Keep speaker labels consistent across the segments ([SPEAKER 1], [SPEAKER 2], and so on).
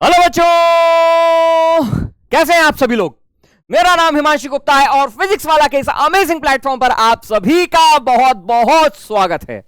[SPEAKER 1] Hello बच्चों, कैसे हैं आप सभी लोग। मेरा नाम हिमांशु गुप्ता है और फिजिक्स वाला के इस अमेजिंग प्लेटफॉर्म पर आप सभी का बहुत बहुत स्वागत है।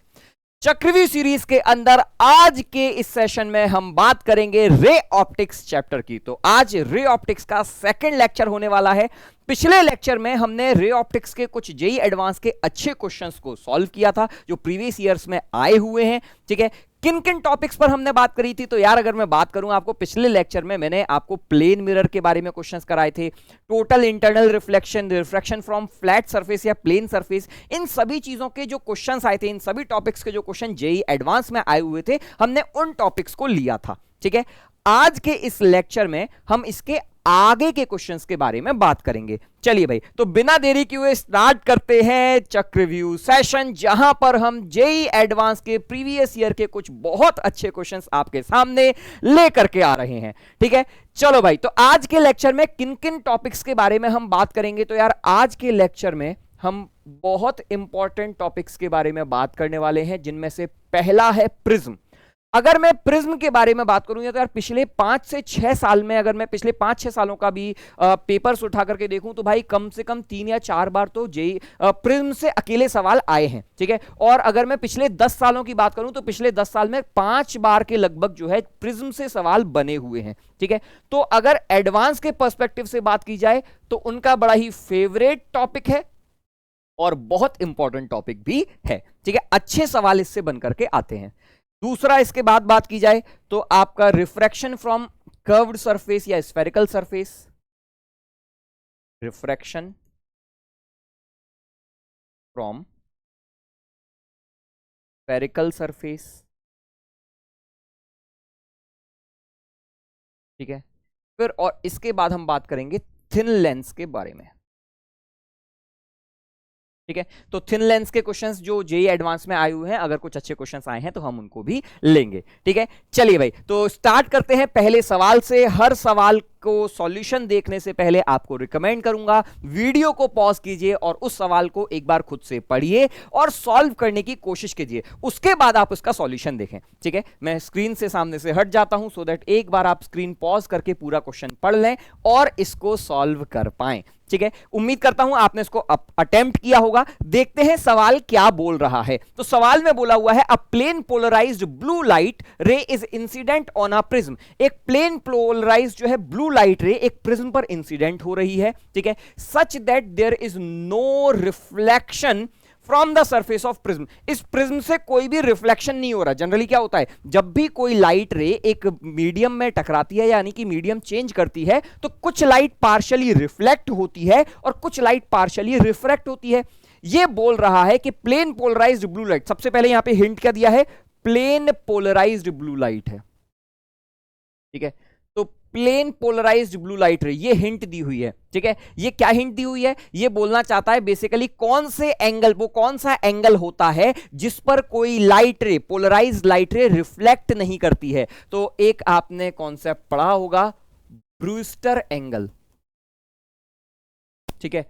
[SPEAKER 1] चक्रव्यूह सीरीज के अंदर आज के इस सेशन में हम बात करेंगे रे ऑप्टिक्स चैप्टर की। तो आज रे ऑप्टिक्स का सेकंड लेक्चर होने वाला है। पिछले लेक्चर में हमने रे ऑप्टिक्स के कुछ जेई एडवांस के अच्छे क्वेश्चंस को सॉल्व किया था जो प्रीवियस ईयर्स में आए हुए हैं। ठीक है, किन किन टॉपिक्स पर हमने बात करी थी। तो यार अगर मैं बात करूं आपको, पिछले लेक्चर में मैंने आपको प्लेन मिरर के बारे में क्वेश्चंस कराए थे, total internal reflection, refraction from flat surface या प्लेन सरफेस, इन सभी चीजों के जो क्वेश्चंस आए थे, इन सभी टॉपिक्स के जो क्वेश्चन जेई एडवांस में आए हुए थे, हमने उन टॉपिक्स को लिया था। ठीक है, आज के इस लेक्चर में हम इसके आगे के क्वेश्चंस के बारे में बात करेंगे। चलिए भाई, तो बिना देरी किए स्टार्ट करते हैं चक्रव्यूह सेशन, जहां पर हम जेई एडवांस के प्रीवियस ईयर के कुछ बहुत अच्छे क्वेश्चंस आपके सामने लेकर के आ रहे हैं। ठीक है, चलो भाई, तो आज के लेक्चर में किन किन टॉपिक्स के बारे में हम बात करेंगे। तो यार आज के लेक्चर में हम बहुत इंपॉर्टेंट टॉपिक्स के बारे में बात करने वाले हैं, जिनमें से पहला है प्रिज्म। अगर मैं प्रिज्म के बारे में बात करूं तो यार पिछले 5 से 6 साल में, अगर मैं पिछले 5-6 सालों का भी पेपर्स उठा करके देखूं तो भाई कम से कम 3 या 4 बार तो जेई प्रिज्म से अकेले सवाल आए हैं। ठीक है, और अगर मैं पिछले 10 सालों की बात करूं तो पिछले 10 साल में 5 बार के लगभग जो है प्रिज्म से सवाल बने हुए हैं। ठीक है, तो अगर एडवांस के पर्सपेक्टिव से बात की जाए तो उनका बड़ा ही फेवरेट टॉपिक है और बहुत इंपॉर्टेंट टॉपिक भी है। ठीक है, अच्छे सवाल इससे बनकर के आते हैं। दूसरा, इसके बाद बात की जाए तो आपका रिफ्रैक्शन फ्रॉम कर्व्ड सरफेस या spherical surface, refraction from spherical surface. ठीक है, फिर और इसके बाद हम बात करेंगे थिन लेंस के बारे में। ठीक है, तो थिन लेंस के क्वेश्चंस जो जेई एडवांस में आए हुए हैं, अगर कुछ अच्छे क्वेश्चंस आए हैं तो हम उनको भी लेंगे। ठीक है, चलिए भाई, तो स्टार्ट करते हैं पहले सवाल से। हर सवाल को सॉल्यूशन देखने से पहले आपको रिकमेंड करूंगा वीडियो को पॉज कीजिए और उस सवाल को एक बार खुद से पढ़िए और सॉल्व करने की कोशिश कीजिए, उसके बाद आप उसका सॉल्यूशन देखें। ठीक है, मैं स्क्रीन से सामने से हट जाता हूं सो दैट एक बार आप स्क्रीन पॉज करके पूरा क्वेश्चन पढ़ लें और इसको सॉल्व कर पाएं। ठीक है, उम्मीद करता हूं आपने इसको अटेम्प्ट किया होगा। देखते हैं सवाल क्या बोल रहा है। तो सवाल में बोला हुआ है a plane polarised blue light ray is incident on a prism. एक प्लेन पोलराइज्ड जो है ब्लू लाइट रे एक प्रिज्म पर इंसिडेंट हो रही है। ठीक है, such that there is no reflection from the surface of prism. इस प्रिज्म से कोई भी रिफ्लेक्शन नहीं हो रहा। जनरली क्या होता है, जब भी कोई लाइट रे एक मीडियम में टकराती है, यानी कि मीडियम चेंज करती है, तो कुछ लाइट पार्शियली रिफ्लेक्ट होती है और कुछ लाइट पार्शियली रिफ्रैक्ट होती है। यह बोल रहा है कि प्लेन पोलराइज्ड ब्लू लाइट, सबसे पहले यहां पे हिंट क्या दिया है, प्लेन पोलराइज्ड ब्लू लाइट है। ठीक है, तो प्लेन पोलराइज्ड ब्लू लाइट रे, ये हिंट दी हुई है। ठीक है, ये क्या हिंट दी हुई है, ये बोलना चाहता है बेसिकली कौन से एंगल, वो कौन सा एंगल होता है जिस पर कोई लाइट रे, पोलराइज्ड लाइट रे रिफ्लेक्ट नहीं करती है। तो एक आपने कॉन्सेप्ट पढ़ा होगा, ब्रूस्टर एंगल। ठीक है,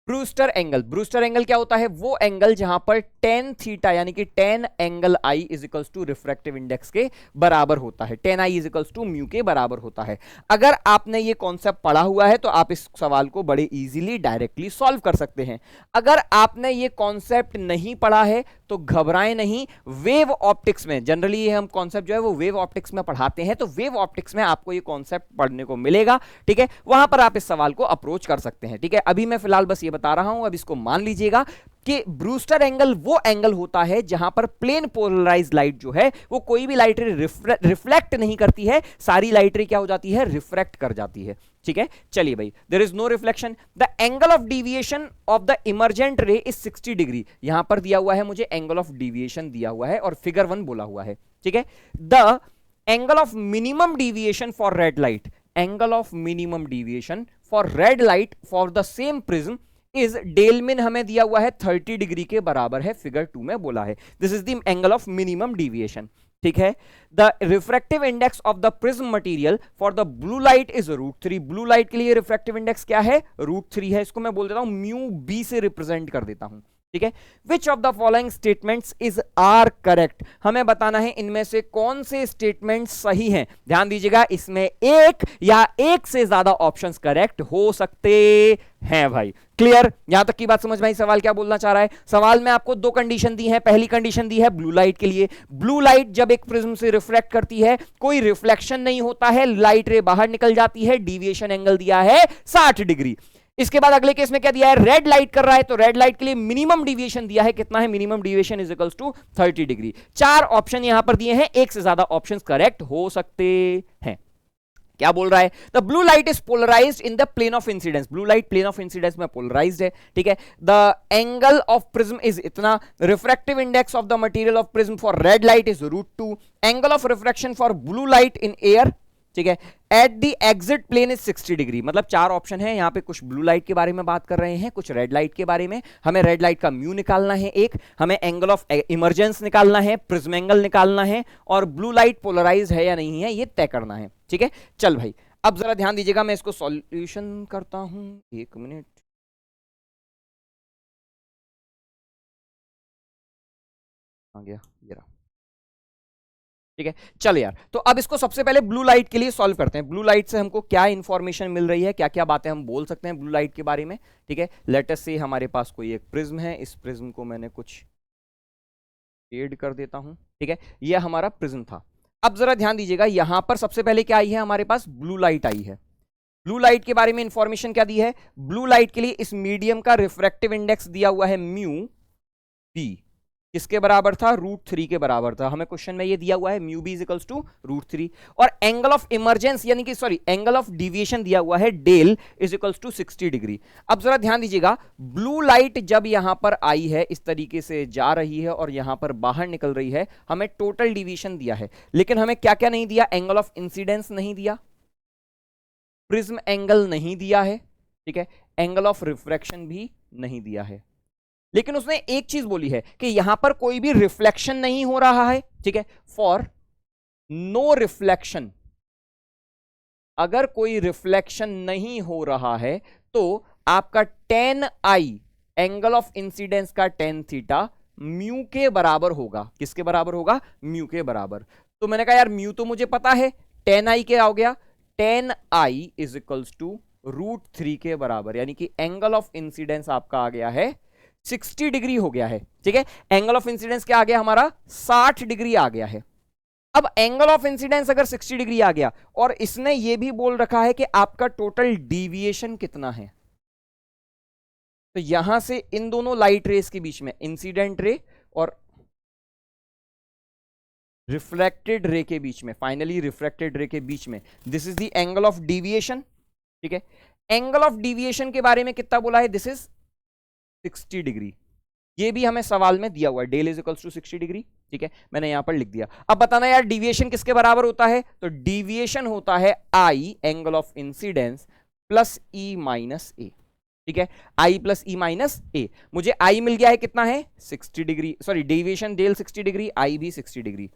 [SPEAKER 1] ब्रूस्टर एंगल, ब्रूस्टर एंगल क्या होता है, वो एंगल जहां पर टेन थीटा यानी कि tan angle I is equals to refractive index के बराबर होता है, tan I is equals to mu के बराबर होता है। अगर आपने ये कॉन्सेप्ट पढ़ा हुआ है तो आप इस सवाल को बड़े इजीली डायरेक्टली सॉल्व कर सकते हैं। अगर आपने ये कॉन्सेप्ट नहीं पढ़ा है तो घबराएं नहीं, वेव ऑप्टिक्स में जनरली ये हम कॉन्सेप्ट जो है वो वेव ऑप्टिक्स में पढ़ाते हैं, तो वेव ऑप्टिक्स में आपको ये कॉन्सेप्ट पढ़ने को मिलेगा। ठीक है, वहां पर आप इस सवाल को अप्रोच कर सकते हैं। ठीक है, अभी मैं फिलहाल बस ये बता रहा हूं, अब इसको मान लीजिएगा कि ब्रूस्टर एंगल वो एंगल होता है जहां पर प्लेन पोलराइज्ड लाइट जो है वो कोई भी लाइट रे रिफ्लेक्ट नहीं करती है, सारी लाइट रे क्या हो जाती है, रिफ्रैक्ट कर जाती है। ठीक है, चलिए भाई, there is no reflection, the angle of deviation of the emergent ray is 60 degree. यहां पर दिया हुआ है मुझे एंगल ऑफ डिविएशन दिया हुआ है और फिगर 1 बोला हुआ है। ठीक है, the angle of minimum deviation for red light, angle of minimum deviation for red light for the same prism is del min, हमें दिया हुआ है 30 डिग्री के बराबर है, फिगर 2 में बोला है। This is the angle of minimum deviation. ठीक है, the refractive index of the prism material for the blue light is √3। Blue light के लिए रिफ्रैक्टिव इंडेक्स क्या है, √3 है। इसको मैं बोल देता हूं म्यू बी से रिप्रेजेंट कर देता हूं। ठीक है। Which of the following statements is are correct, हमें बताना है इनमें से कौन से स्टेटमेंट सही हैं। ध्यान दीजिएगा, इसमें एक या एक से ज्यादा ऑप्शंस करेक्ट हो सकते हैं भाई। क्लियर, यहां तक की बात समझ में आई? सवाल क्या बोलना चाह रहा है? सवाल में आपको दो कंडीशन दी है। पहली कंडीशन दी है ब्लू लाइट के लिए, ब्लू लाइट जब एक प्रिज्म से रिफ्लेक्ट करती है कोई रिफ्लेक्शन नहीं होता है, लाइट रे बाहर निकल जाती है, डेविएशन एंगल दिया है 60 डिग्री। इसके बाद अगले केस में क्या दिया है? रेड लाइट कर रहा है, तो रेड लाइट के लिए मिनिमम डिविएशन दिया है, कितना है? Minimum deviation is equals to 30 degree. चार ऑप्शन यहां पर दिए हैं, एक से ज्यादा ऑप्शंस करेक्ट हो सकते हैं। क्या बोल रहा है? The blue light is polarised in the plane of incidence, blue light plane of incidence में पोलराइज्ड है, ठीक है। The angle of prism is इतना, refractive index of the material of prism for red light is √2, angle of refraction for blue light in air, ठीक है, at the exit plane is 60 degree. मतलब चार option है यहां पे, कुछ blue light के बारे में बात कर रहे हैं, कुछ रेड लाइट के बारे में। हमें रेड लाइट का म्यू निकालना है एक, हमें एंगल ऑफ इमर्जेंस निकालना है, प्रिज्म एंगल निकालना है, और ब्लू लाइट पोलराइज है या नहीं है ये तय करना है, ठीक है। चल भाई, अब जरा ध्यान दीजिएगा, मैं इसको सॉल्यूशन करता हूं, एक मिनट। आ गया ये रहा, ठीक है। चल यार, तो अब इसको सबसे पहले ब्लू लाइट के लिए सॉल्व करते हैं। ब्लू लाइट से हमको क्या इंफॉर्मेशन मिल रही है, क्या क्या बातें हम बोल सकते हैं ब्लू लाइट के बारे में, ठीक है। लेट अस से हमारे पास कोई एक प्रिज्म है, इस प्रिज्म को मैंने कुछ शेड कर देता हूं, ठीक है। यह हमारा प्रिज्म था। अब जरा ध्यान दीजिएगा, यहां पर सबसे पहले क्या आई है? हमारे पास ब्लू लाइट आई है। ब्लू लाइट के बारे में इंफॉर्मेशन क्या दी है? ब्लू लाइट के लिए इस मीडियम का रिफ्रैक्टिव इंडेक्स दिया हुआ है म्यू बी, किसके बराबर था? √3 के बराबर था। हमें क्वेश्चन में ये दिया हुआ है mu B is equals to √3, और एंगल ऑफ इमरजेंस यानी कि सॉरी एंगल ऑफ डिविएशन दिया हुआ है del is equals to 60 degree. अब जरा ध्यान दीजिएगा, ब्लू लाइट जब यहां पर आई है, इस तरीके से जा रही है और यहां पर बाहर निकल रही है, हमें टोटल डिविएशन दिया है, लेकिन हमें क्या क्या नहीं दिया? एंगल ऑफ इंसिडेंस नहीं दिया, प्रिज्म एंगल नहीं दिया है, ठीक है, एंगल ऑफ रिफ्रैक्शन भी नहीं दिया है। लेकिन उसने एक चीज बोली है कि यहां पर कोई भी रिफ्लेक्शन नहीं हो रहा है, ठीक है। फॉर नो रिफ्लेक्शन, अगर कोई रिफ्लेक्शन नहीं हो रहा है तो आपका tan I angle of incidence का tan थीटा म्यू के बराबर होगा। किसके बराबर होगा? म्यू के बराबर। तो मैंने कहा यार म्यू तो मुझे पता है, tan I क्या हो गया? tan I is equals to √3 के बराबर, यानी कि एंगल ऑफ इंसिडेंस आपका आ गया है 60 डिग्री हो गया है, ठीक है। एंगल ऑफ इंसिडेंस क्या आ गया हमारा? 60 डिग्री आ गया है। अब एंगल ऑफ इंसिडेंस अगर 60 डिग्री आ गया, और इसने ये भी बोल रखा है कि आपका टोटल डिविएशन कितना है, तो यहां से इन दोनों लाइट रेस के बीच में, इंसिडेंट रे और रिफ्लेक्टेड रे के बीच में, फाइनली रिफ्लेक्टेड रे के बीच में, this is the angle of deviation, ठीक है। एंगल ऑफ डिविएशन के बारे में कितना बोला है? This is 60 degree. ये भी हमें सवाल में दिया हुआ है, del is equals to 60 degree, ठीक है। मैंने यहां पर लिख दिया। अब बताना यार डिविएशन किसके बराबर होता है? तो डिविएशन होता है I angle of incidence plus E minus A, ठीक है। आई प्लस ई माइनस ए, मुझे आई मिल गया है कितना है? 60 degree, sorry deviation del 60 degree, I भी 60 degree,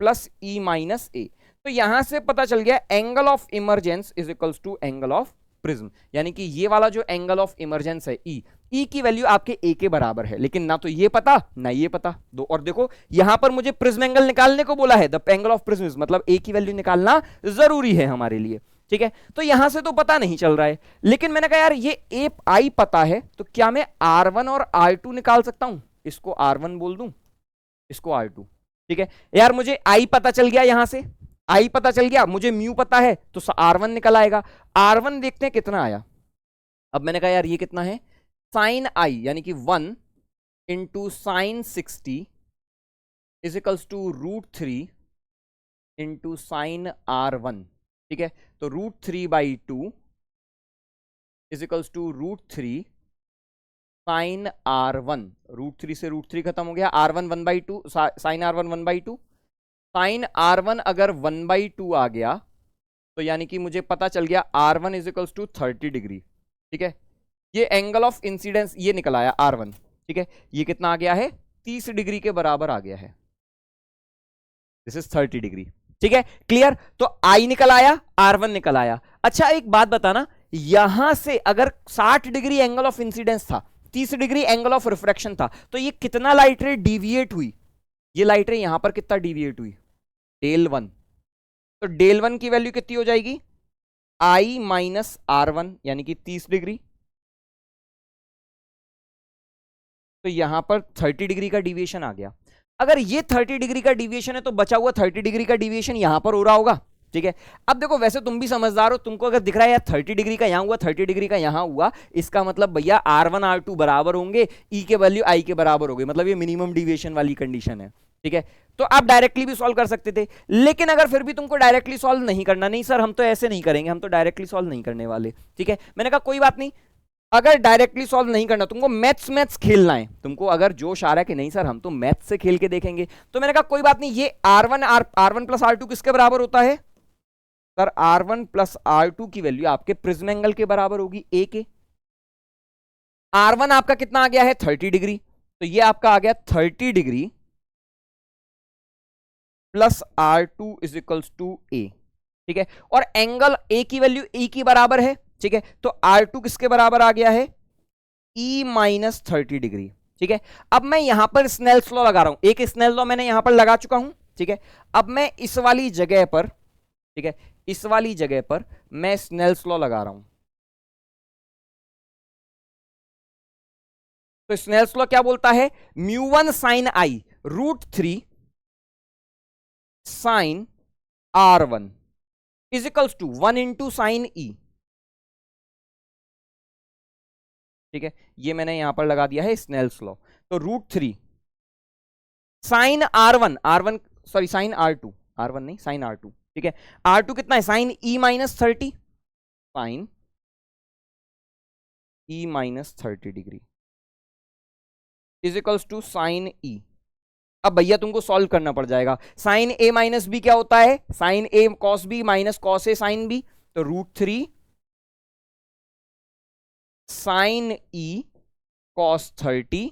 [SPEAKER 1] plus E minus A. तो यहां से पता चल गया angle of emergence is equals to angle of prism, यानी कि ये वाला जो एंगल ऑफ इमरजेंस है ई की वैल्यू आपके ए के बराबर है, लेकिन ना तो ये पता ना ये पता दो। और देखो यहां पर मुझे प्रिज्म एंगल निकालने को बोला है, द एंगल ऑफ प्रिज्म, मतलब ए की वैल्यू निकालना जरूरी है हमारे लिए, ठीक है। तो यहां से तो पता नहीं चल रहा है, लेकिन मैंने कहा यार ये ए आई पता है, तो क्या मैं R1 और R2 निकाल सकता हूं? इसको R1 बोल दूं, इसको R2, ठीक है। यार मुझे आई पता चल गया, यहां से आई पता चल गया, मुझे म्यू पता है, तो R1 निकल आएगा। R1 देखते हैं कितना आया। अब मैंने कहा यार ये कितना है? साइन आई यानी कि 1 into sine 60 is equals to √3 into sine R1, ठीक है। तो √3/2 is equals to √3 sine R1, √3 से √3 खत्म हो गया, R1 1/2, sign R1 1/2, sign R1 अगर 1/2 आ गया तो यानी कि मुझे पता चल गया R1 is equals to 30 degree, ठीक है। ये एंगल ऑफ इंसिडेंस ये निकल आया R1, ठीक है। ये कितना आ गया है? 30 डिग्री के बराबर आ गया है, दिस इज 30 डिग्री, ठीक है। क्लियर? तो I निकल आया, R1 निकल आया। अच्छा एक बात बताना, यहां से अगर 60 डिग्री एंगल ऑफ इंसिडेंस था 30 डिग्री एंगल ऑफ रिफ्रैक्शन था, तो ये कितना लाइट रे डिविएट हुई, ये लाइट रे यहां पर कितना डिविएट हुई, डेल वन। तो डेल वन की वैल्यू कितनी हो जाएगी, I माइनस R1 यानी कि 30 डिग्री। तो यहां पर 30 डिग्री का डिविएशन आ गया। अगर ये 30 डिग्री का डिविएशन है तो बचा हुआ 30 डिग्री का डिविएशन यहां पर हो रहा होगा, ठीक है। अब देखो वैसे तुम भी समझदार हो, तुमको अगर दिख रहा है यार 30 डिग्री का यहां हुआ, 30 डिग्री का यहां हुआ, इसका मतलब भैया R1 R2 बराबर होंगे, E के वैल्यू I के बराबर होगी, मतलब ये मिनिमम डिविएशन वाली कंडीशन है, ठीक है। तो आप डायरेक्टली भी सॉल्व कर सकते थे, लेकिन अगर फिर भी तुमको डायरेक्टली सॉल्व नहीं करना, नहीं सर हम तो ऐसे नहीं करेंगे, हम तो डायरेक्टली सॉल्व नहीं करने वाले, ठीक है। मैंने कहा कोई बात नहीं, अगर डायरेक्टली सॉल्व नहीं करना, तुमको मैथ्स खेलना है, तुमको अगर जोश आ रहा है कि नहीं सर हम तो मैथ्स से खेल के देखेंगे, तो मैंने कहा कोई बात नहीं, ये R1 प्लस R2 किसके बराबर होता है सर, R1 प्लस R2 की वैल्यू आपके प्रिज्म एंगल के बराबर होगी, A के। R1 आपका कितना आ गया है 30 डिग्री, तो ये आपका आ गया 30 degree plus R2 is equals to A, ठीक है। और एंगल A की वैल्यू E की बराबर है, ठीक है। तो R2 किसके बराबर आ गया है, E माइनस 30 डिग्री, ठीक है। अब मैं यहां पर स्नेल्स लॉ लगा रहा हूं, एक स्नेल लॉ मैंने यहां पर लगा चुका हूं, ठीक है। अब मैं इस वाली जगह पर, ठीक है, इस वाली जगह पर मैं स्नेल्स लॉ लगा रहा हूं। तो स्नेल्स लॉ क्या बोलता है, μ1 sine I √3 sine R1 is equals to 1 into sine E, ठीक है। ये मैंने यहां पर लगा दिया है स्नेल्स लॉ। तो √3 sine R1 sorry sine R2, R1 नहीं साइन R2, ठीक है। R2 कितना है, sine E minus 30, sine E minus 30 degree is equals to sine E। अब भैया तुमको सॉल्व करना पड़ जाएगा, साइन A माइनस बी क्या होता है, sine A cos B minus cos A sine B, तो √3 sine E cos 30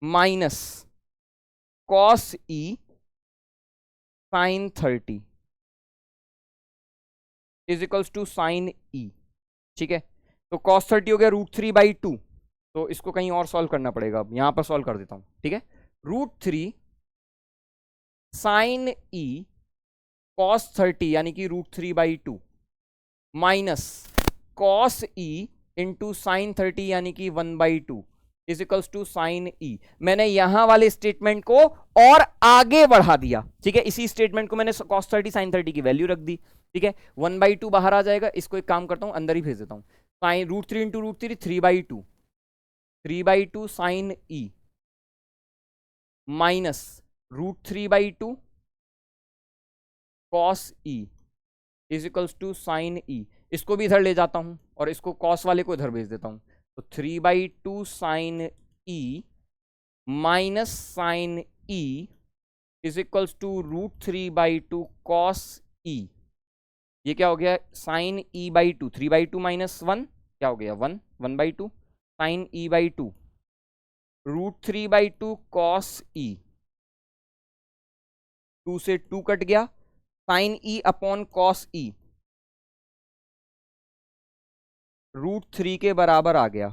[SPEAKER 1] minus cos E sine 30 is equals to sine E, ठीक है। तो कॉस 30 हो गया √3/2, तो इसको कहीं और सॉल्व करना पड़ेगा, अब यहां पर सॉल्व कर देता हूं, ठीक है। √3 साइन E कॉस 30 यानी कि √3/2 minus cos E into sine 30 यानी कि 1/2 is equals to sine E। मैंने यहां वाले स्टेटमेंट को और आगे बढ़ा दिया, ठीक है। इसी स्टेटमेंट को मैंने cos 30 sin 30 की वैल्यू रख दी, ठीक है। 1/2 बाहर आ जाएगा, इसको एक काम करता हूं अंदर ही भेज देता हूं, sine √3 into √3 3/2 sine E minus √3/2 cos E is equals to sine E। इसको भी इधर ले जाता हूं और इसको cos वाले को इधर भेज देता हूं, तो 3/2 sine E minus sine E is equals to √3/2 cos E। ये क्या हो गया, साइन E/2, 3/2 माइनस 1 क्या हो गया 1/2 साइन E/2 √3/2 cos E, 2 से 2 कट गया, sine E upon cos E √3 के बराबर आ गया,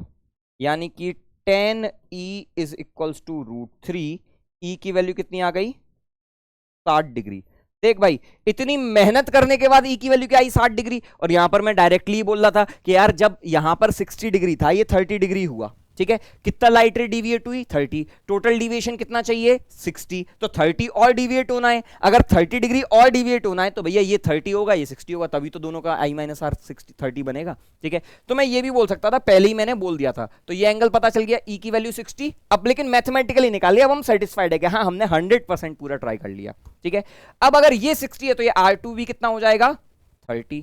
[SPEAKER 1] यानी कि tan E is equals to √3, E की वैल्यू कितनी आ गई 60 डिग्री। देख भाई इतनी मेहनत करने के बाद E की वैल्यू क्या आई 60 डिग्री, और यहां पर मैं डायरेक्टली बोल रहा था कि यार जब यहां पर 60 डिग्री था ये 30 डिग्री हुआ, ठीक है। कितना लाइट रे डिविएट हुई 30, टोटल डिविएशन कितना चाहिए 60, तो 30 और डिविएट होना है। अगर 30 डिग्री और डिविएट होना है तो भैया ये 30 होगा ये 60 होगा, तभी तो दोनों का I माइनस R 30 बनेगा, ठीक है। तो मैं ये भी बोल सकता था, पहले ही मैंने बोल दिया था, तो ये एंगल पता चल गया E की वैल्यू 60। अब लेकिन मैथमेटिकली निकाल लिया, अब हम सेटिस्फाइड है कि हाँ हमने 100% पूरा ट्राई कर लिया, ठीक है। अब अगर ये 60 है तो ये R2 भी कितना हो जाएगा 30,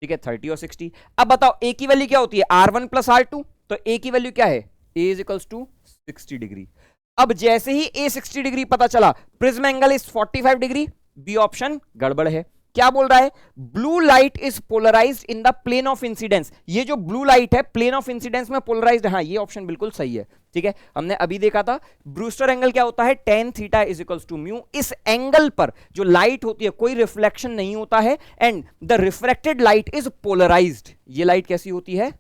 [SPEAKER 1] ठीक है। 30 और 60, अब बताओ A की वैल्यू क्या होती है R1 प्लस R2, तो A की वैल्यू क्या है A is equals to 60 degree. अब जैसे ही A 60 डिग्री पता चला, prism angle is 45 degree, B option गड़बड़ है। क्या बोल रहा है, blue light is polarised in the plane of incidence, ये जो ब्लू लाइट है प्लेन ऑफ इंसिडेंस में पोलराइज्ड, हाँ ये ऑप्शन बिल्कुल सही है, ठीक है। हमने अभी देखा था ब्रूस्टर एंगल क्या होता है tan theta is equals to mu, इस एंगल पर जो लाइट होती है कोई रिफ्लेक्शन नहीं होता है, and the refracted light is polarised, ये लाइट कैसी होती है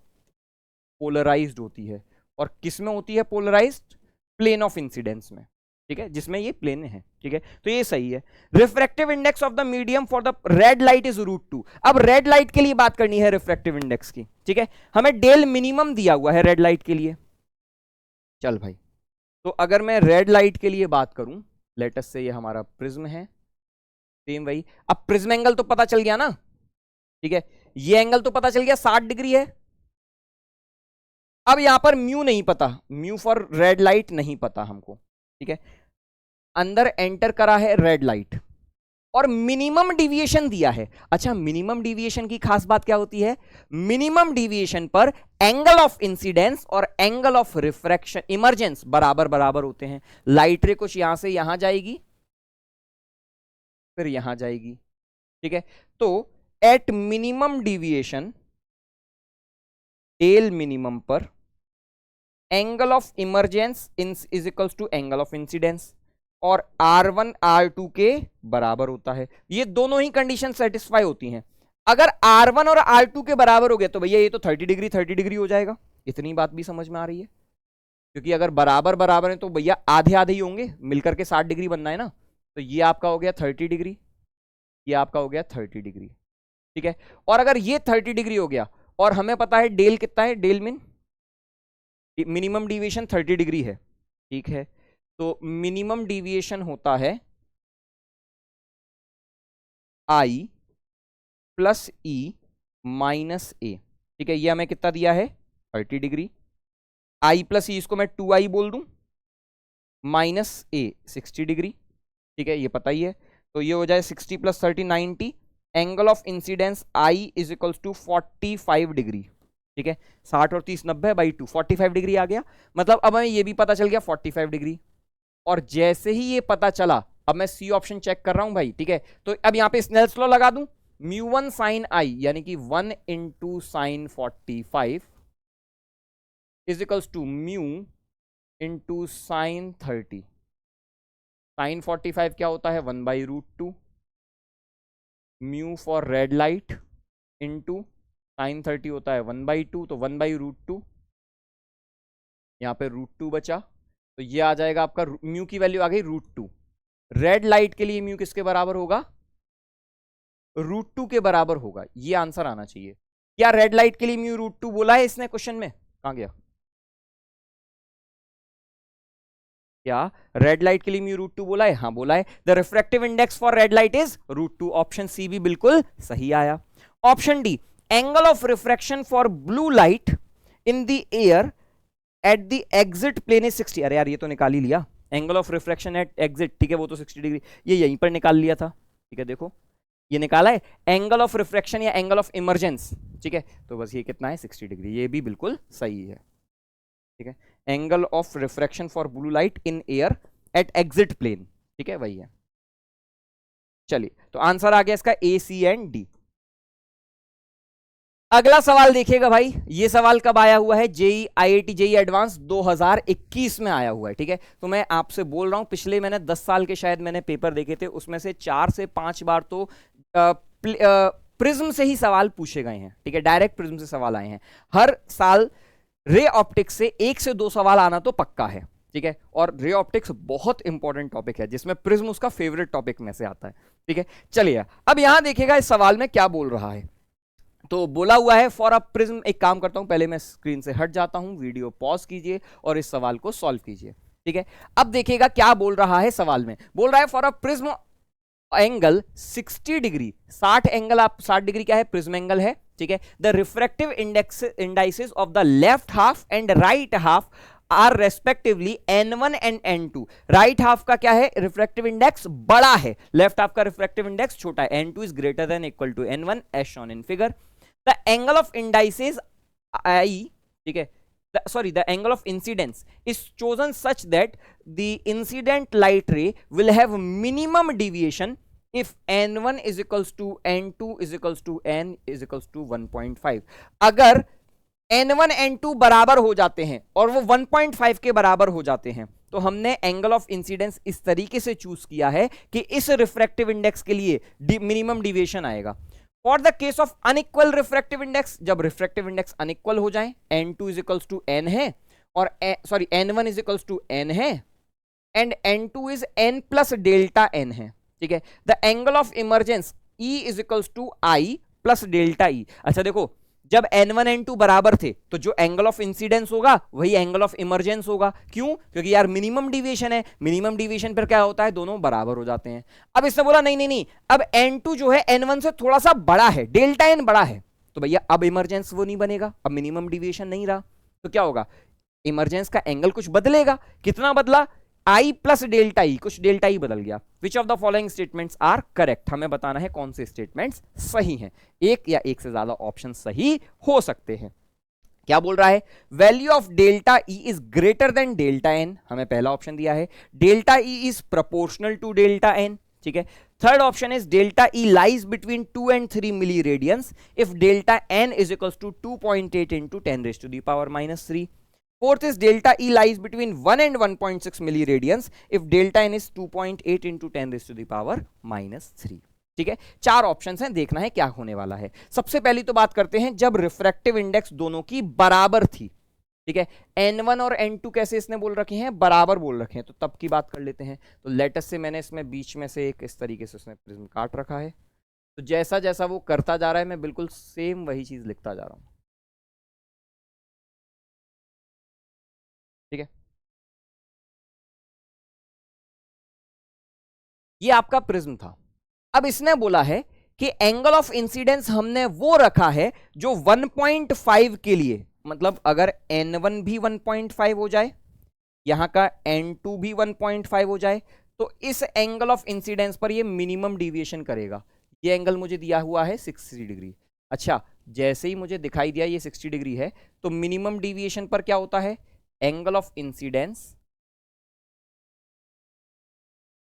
[SPEAKER 1] पोलराइज्ड होती है। और किस में होती है पोलराइज्ड? प्लेन ऑफ इंसिडेंस में, ठीक है, जिसमें ये प्लेन है, ठीक है, तो ये सही है। Refractive index of the medium for the red light is √2। अब रेड लाइट के लिए बात करनी है रिफ्रैक्टिव इंडेक्स की, ठीक है, हमें डेल मिनिमम दिया हुआ है रेड लाइट के लिए। चल भाई, तो अगर मैं रेड लाइट के लिए बात करूं, लेटस से ये हमारा प्रिज्म है, सेम वही। अब प्रिज्म एंगल तो पता चल गया ना, ठीक है, ये एंगल तो पता चल गया 60 डिग्री है। अब यहां पर म्यू नहीं पता, म्यू फॉर रेड लाइट नहीं पता हमको, ठीक है। अंदर एंटर करा है रेड लाइट और मिनिमम डिविएशन दिया है। अच्छा, मिनिमम डिविएशन की खास बात क्या होती है? मिनिमम डिविएशन पर एंगल ऑफ इंसिडेंस और एंगल ऑफ रिफ्रैक्शन इमर्जेंस बराबर बराबर होते हैं। लाइट रे कुछ यहां से यहां जाएगी, फिर यहां जाएगी, ठीक है। तो at minimum deviation, del minimum पर angle of emergence is equals to angle of incidence और R1 R2 के बराबर होता है। ये दोनों ही कंडीशन सेटिस्फाई होती हैं। अगर R1 और R2 के बराबर हो गया तो भैया ये तो 30 डिग्री हो जाएगा। इतनी बात भी समझ में आ रही है? क्योंकि अगर बराबर बराबर है तो भैया आधे आधे ही होंगे, मिलकर के 60 डिग्री बनना है ना। तो ये आपका हो गया 30 डिग्री, ये आपका हो गया 30 डिग्री, ठीक है। और अगर ये 30 डिग्री हो गया और हमें पता है डेल कितना है, डेल मिनिमम डिविएशन 30 डिग्री है, ठीक है। तो मिनिमम डिविएशन होता है I plus E minus A, ठीक है। ये हमें कितना दिया है? 30 डिग्री। I प्लस E इसको मैं 2I बोल दूं, माइनस A 60 डिग्री, ठीक है, ये पता ही है। तो ये हो जाए 60 plus 30 90। Angle of incidence I is equals to 45 degree, ठीक है। 60 और 30 90 बाई 2, 45 डिग्री आ गया। मतलब अब हमें ये भी पता चल गया 45 डिग्री। और जैसे ही ये पता चला, अब मैं सी ऑप्शन चेक कर रहा हूं भाई, ठीक है। तो अब यहां पे स्नेल्स लॉ लगा दूं, μ1 sin I यानी कि 1 into sine 45 is equals to mu into sine 30। Sine 45 क्या होता है? 1/√2। Mu for red light into sine 30 होता है 1/2, तो 1/√2, यहां पे √2 बचा, तो ये आ जाएगा आपका म्यू की वैल्यू आ गई √2। रेड लाइट के लिए म्यू किसके बराबर होगा? √2 के बराबर होगा। ये आंसर आना चाहिए। क्या रेड लाइट के लिए म्यू √2 बोला है इसने क्वेश्चन में? कहां गया? क्या रेड लाइट के लिए म्यू √2 बोला है? हाँ बोला है। The refractive index for red light is √2। Option C भी बिल्कुल सही आया। Option D, angle of refraction for blue light in the air at the exit plane is 60। अरे यार ये तो निकाल ही लिया, angle of refraction at exit, ठीक है, वो तो 60 डिग्री, ये यहीं पर निकाल लिया था, ठीक है। देखो ये निकाला है एंगल ऑफ रिफ्रैक्शन या एंगल ऑफ इमर्जेंस, ठीक है। तो बस ये कितना है? 60 डिग्री, ये भी बिल्कुल सही है, ठीक है। Angle of refraction for blue light in air at exit plane, ठीक है, वही है। चलिए, तो आंसर आ गया इसका A, C एंड D। अगला सवाल देखिएगा भाई, ये सवाल कब आया हुआ है? जेई IIT जेई एडवांस 2021 में आया हुआ है, ठीक है। तो मैं आपसे बोल रहा हूं, पिछले मैंने 10 साल के शायद मैंने पेपर देखे थे, उसमें से 4 से 5 बार तो प्रिज्म से ही सवाल पूछे गए हैं, ठीक है, डायरेक्ट प्रिज्म से सवाल आए हैं। हर साल रे ऑप्टिक्स से 1 से 2 सवाल आना तो पक्का है, ठीक है। और रे ऑप्टिक्स बहुत इंपॉर्टेंट टॉपिक है, जिसमें प्रिज्म उसका फेवरेट टॉपिक में से आता है, ठीक है। चलिए अब यहां देखिएगा इस सवाल में क्या बोल रहा है। तो बोला हुआ है फॉर अ प्रिज्म, एक काम करता हूं, पहले मैं स्क्रीन से हट जाता हूं, वीडियो पॉज कीजिए और इस सवाल को सॉल्व कीजिए, ठीक है। अब देखिएगा क्या बोल रहा है सवाल में। बोल रहा है for a prism angle 60 degree, 60 angle, आप 60 डिग्री क्या है? प्रिज्म एंगल है, ठीक है। The refractive indices of the left half and right half are respectively N1 and N2। Right half का क्या है? रिफ्रैक्टिव इंडेक्स बड़ा है, लेफ्ट हाफ का रिफ्रैक्टिव इंडेक्स छोटा है। N2 is greater than equal to N1 as shown in figure. The angle of indices I, ठीक है, the angle of incidence is chosen such that the incident light ray will have minimum deviation if N1 is equals to N2 is equals to N is equals to 1.5। अगर N1 N2 बराबर हो जाते हैं और वो 1.5 के बराबर हो जाते हैं, तो हमने एंगल ऑफ इंसिडेंस इस तरीके से चूज किया है कि इस रिफ्रैक्टिव इंडेक्स के लिए मिनिमम डिविएशन आएगा। For the case of unequal refractive index, जब रिफ्रैक्टिव इंडेक्स अनइक्वल हो जाए, N2 is equals to N है और sorry n1 is equals to n है and n2 is n plus delta n है, ठीक है। The angle of emergence E is equals to I plus delta E। अच्छा देखो, जब n1 n2 बराबर थे तो जो एंगल ऑफ इंसिडेंस होगा वही एंगल ऑफ इमरजेंस होगा। क्यों? क्योंकि यार मिनिमम डिविएशन है, मिनिमम डिविएशन पर क्या होता है, दोनों बराबर हो जाते हैं। अब इसने बोला नहीं नहीं नहीं, अब n2 जो है n1 से थोड़ा सा बड़ा है, डेल्टा n बड़ा है, तो भैया अब इमरजेंस वो नहीं बनेगा, अब मिनिमम डिविएशन नहीं रहा, तो क्या होगा, इमरजेंस का एंगल कुछ बदलेगा। कितना बदला, I प्लस डेल्टा ई, कुछ डेल्टा ई बदल गया। Which of the following statements are correct, हमें बताना है कौन से स्टेटमेंट्स सही हैं। एक या एक से ज्यादा ऑप्शन सही हो सकते हैं। क्या बोल रहा है, value of delta E is greater than delta N, हमें पहला ऑप्शन दिया है। Delta E is proportional to delta N, ठीक है। Third option is delta E lies between 2 and 3 milli radians if delta N is equals to 2.8 into 10⁻³ Fourth is delta E lies between 1 and 1.6 milliradians if delta N is 2.8 into 10⁻³ ठीक है। चार options हैं, देखना है क्या होने वाला है। सबसे पहली तो बात करते हैं जब रिफ्रैक्टिव इंडेक्स दोनों की बराबर थी, ठीक है। N1 और N2 कैसे इसने बोल रखे हैं, बराबर बोल रखे हैं, तो तब की बात कर लेते हैं। तो लेटस से मैंने इसमें बीच में से एक इस तरीके से उसने प्रिज्म काट रखा है, तो जैसा जैसा वो करता जा रहा है मैं बिल्कुल सेम वही चीज लिखता जा रहा हूं, ठीक है। ये आपका प्रिज्म था। अब इसने बोला है कि एंगल ऑफ इंसिडेंस हमने वो रखा है जो 1.5 के लिए, मतलब अगर n1 भी 1.5 हो जाए, यहां का n2 भी 1.5 हो जाए, तो इस एंगल ऑफ इंसिडेंस पर ये मिनिमम डिविएशन करेगा। ये एंगल मुझे दिया हुआ है 60 डिग्री। अच्छा, जैसे ही मुझे दिखाई दिया ये 60 डिग्री है, तो मिनिमम डिविएशन पर क्या होता है, एंगल ऑफ इंसिडेंस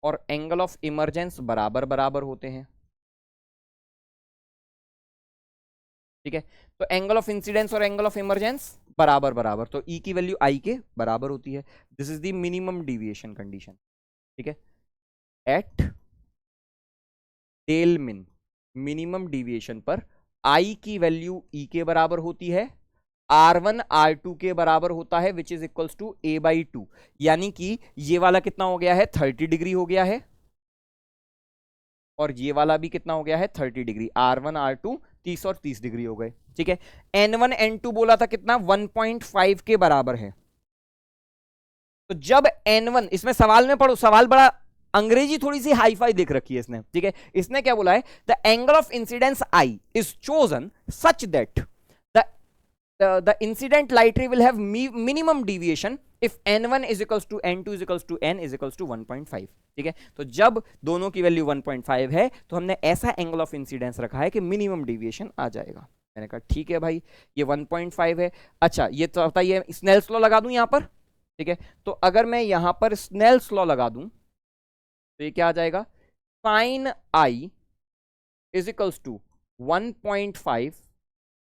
[SPEAKER 1] और एंगल ऑफ इमरजेंस बराबर बराबर होते हैं, ठीक है। तो एंगल ऑफ इंसिडेंस और एंगल ऑफ इमरजेंस बराबर बराबर, तो ई की वैल्यू आई के बराबर होती है। This is the minimum deviation condition, ठीक है। एट टेल मिन, मिनिमम डिविएशन पर आई की वैल्यू ई के बराबर होती है, R1 R2 के बराबर होता है, which is equals to a/2, यानी कि ये वाला कितना हो गया है, 30 डिग्री हो गया है, और ये वाला भी कितना हो गया है, 30 डिग्री। R1 R2 30 और 30 डिग्री हो गए, ठीक है। N1 N2 बोला था कितना, 1.5 के बराबर है। तो जब N1, इसमें सवाल में पढ़ो, सवाल बड़ा अंग्रेजी थोड़ी सी हाई फाई देख रखी है इसने, ठीक है। इसने क्या बोला है, the angle of incidence I is chosen such that the incident light ray will have minimum deviation if n1 is equals to n2 is equals to n is equals to 1.5, ठीक है। तो जब दोनों की वैल्यू 1.5 है तो हमने ऐसा एंगल ऑफ इंसिडेंस रखा है कि मिनिमम डिविएशन आ जाएगा। मैंने कहा ठीक है भाई, ये 1.5 है। अच्छा, ये तो बताइए स्नेल्स लॉ लगा दूं यहां पर, ठीक है। तो अगर मैं यहां पर स्नेल्स लॉ लगा दूं तो ये क्या आ जाएगा, sine I is equals to 1.5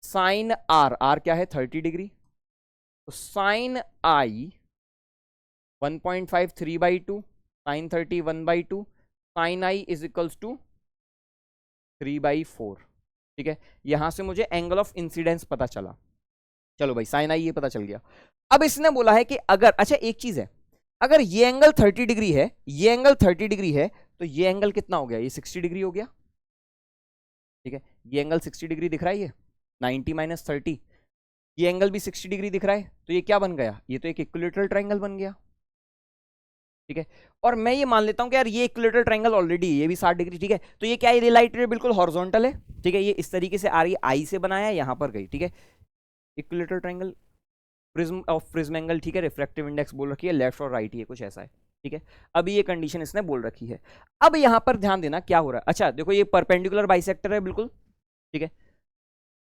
[SPEAKER 1] sine R, R क्या है 30 डिग्री, तो sine I 1.5 3/2, sine 30 1/2, sine I is equals to 3/4, ठीक है। यहां से मुझे एंगल ऑफ इंसिडेंस पता चला। चलो भाई, साइन आई ये पता चल गया। अब इसने बोला है कि अगर, अच्छा एक चीज है, अगर ये एंगल 30 डिग्री है, ये एंगल 30 डिग्री है, तो ये एंगल कितना हो गया, ये 60 डिग्री हो गया, ठीक है। ये एंगल 60 डिग्री दिख रहा है, ये 90 - 30, ये एंगल भी 60 डिग्री दिख रहा है, तो ये क्या बन गया, ये तो एक इक्विलैटरल ट्रायंगल बन गया, ठीक है। और मैं ये मान लेता हूं कि यार ये इक्विलैटरल ट्रायंगल ऑलरेडी, ये भी 60 डिग्री, ठीक है। तो ये क्या है, ये लाइट रे बिल्कुल हॉरिजॉन्टल है, ठीक है। ये इस तरीके से आ रही है, आई से बनाया, यहां पर गई, ठीक है। Equilateral triangle, prism of prism angle, ठीक है। रिफ्रैक्टिव इंडेक्स बोल रखी है, लेफ्ट और राइट, ये कुछ ऐसा है, ठीक है। अभी ये कंडीशन इसने बोल रखी है। अब यहां पर ध्यान देना क्या हो रहा है। अच्छा देखो, ये परपेंडिकुलर बाइसेक्टर है बिल्कुल, ठीक है।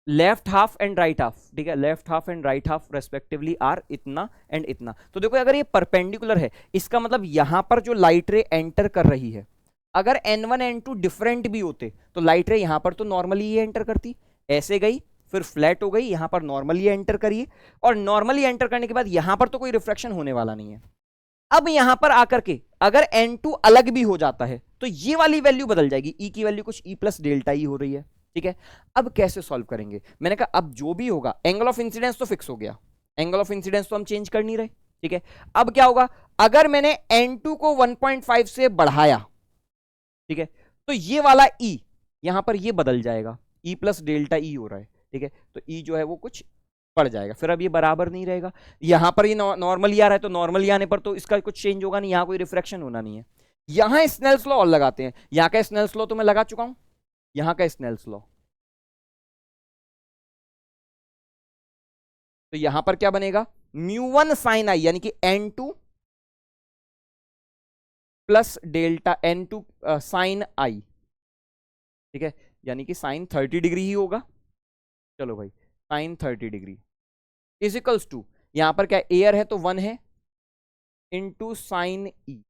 [SPEAKER 1] Left half and right half, ठीक है। Left half and right half respectively are इतना एंड इतना। तो देखो अगर ये परपेंडिकुलर है, इसका मतलब यहां पर जो लाइट रे एंटर कर रही है, अगर n1 n2 डिफरेंट भी होते तो लाइट रे यहां पर तो नॉर्मली ये एंटर करती, ऐसे गई फिर फ्लैट हो गई, यहां पर नॉर्मली एंटर करिए, और नॉर्मली एंटर करने के बाद यहां पर तो कोई रिफ्लेक्शन होने वाला नहीं है। अब यहां पर आकर के अगर n2 अलग भी हो जाता है तो ये वाली वैल्यू बदल जाएगी, ई की वैल्यू कुछ ई प्लस डेल्टा ई हो रही है, ठीक है। अब कैसे सॉल्व करेंगे, मैंने कहा अब जो भी होगा, एंगल ऑफ इंसिडेंस तो फिक्स हो गया, एंगल ऑफ इंसिडेंस तो हम चेंज कर नहीं रहे, ठीक है। अब क्या होगा, अगर मैंने N2 को 1.5 से बढ़ाया, ठीक है, तो ये वाला E यहां पर ये बदल जाएगा, E प्लस डेल्टा E हो रहा है, ठीक है। तो E जो है वो कुछ बढ़ जाएगा, फिर अब ये बराबर नहीं रहेगा। यहां पर ये नॉर्मली आ रहा है, तो नॉर्मली आने पर तो इसका कुछ चेंज होगा नहीं, यहां कोई रिफ्रैक्शन होना नहीं है। यहां स्नेल्स लॉ और लगाते हैं, यहां का स्नेल्स लॉ तो मैं लगा चुका हूं, यहां का स्नेल्स लॉ, तो यहां पर क्या बनेगा, μ1 sin i, यानी कि N2 plus delta N2 sign आई, ठीक है, यानी कि साइन 30 डिग्री ही होगा। चलो भाई, साइन 30 डिग्री इजिकल्स टू, यहां पर क्या एयर है तो 1 है इंटू साइन ई।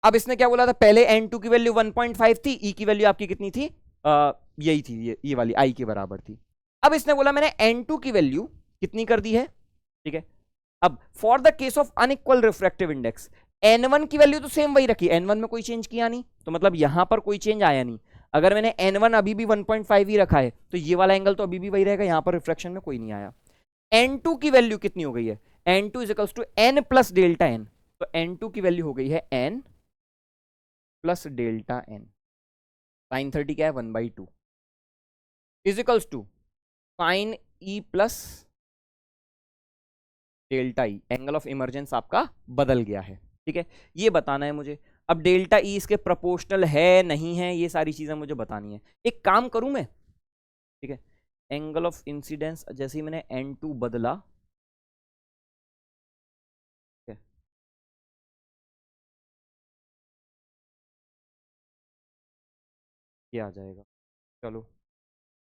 [SPEAKER 1] अब इसने क्या बोला था, पहले N2 की वैल्यू 1.5 थी, E की वैल्यू आपकी कितनी थी, यही थी, ये वाली I के बराबर थी। अब इसने बोला मैंने N2 की वैल्यू कितनी कर दी है, ठीक है। अब for the case of unequal refractive index, N1 की वैल्यू तो सेम वही रखी, N1 में कोई चेंज किया नहीं, तो मतलब यहां पर कोई चेंज आया नहीं। अगर मैंने N1 अभी भी 1.5 ही रखा है, तो ये वाला एंगल तो अभी भी वही रहेगा, यहां पर रिफ्रैक्शन में कोई नहीं आया। N2 की वैल्यू कितनी हो गई है, N2 is equals to N plus delta N, तो N2 की वैल्यू हो गई है N plus delta N, sine 30 क्या है 1/2 is equals to sine E plus delta E, angle of emergence आपका बदल गया है, ठीक है। ये बताना है मुझे। अब डेल्टा ई इसके प्रोपोर्शनल है नहीं है, ये सारी चीजें मुझे बतानी है। एक काम करूं मैं, ठीक है, एंगल ऑफ इंसिडेंस जैसे ही मैंने N2 बदला, ठीक है, ये आ जाएगा, चलो।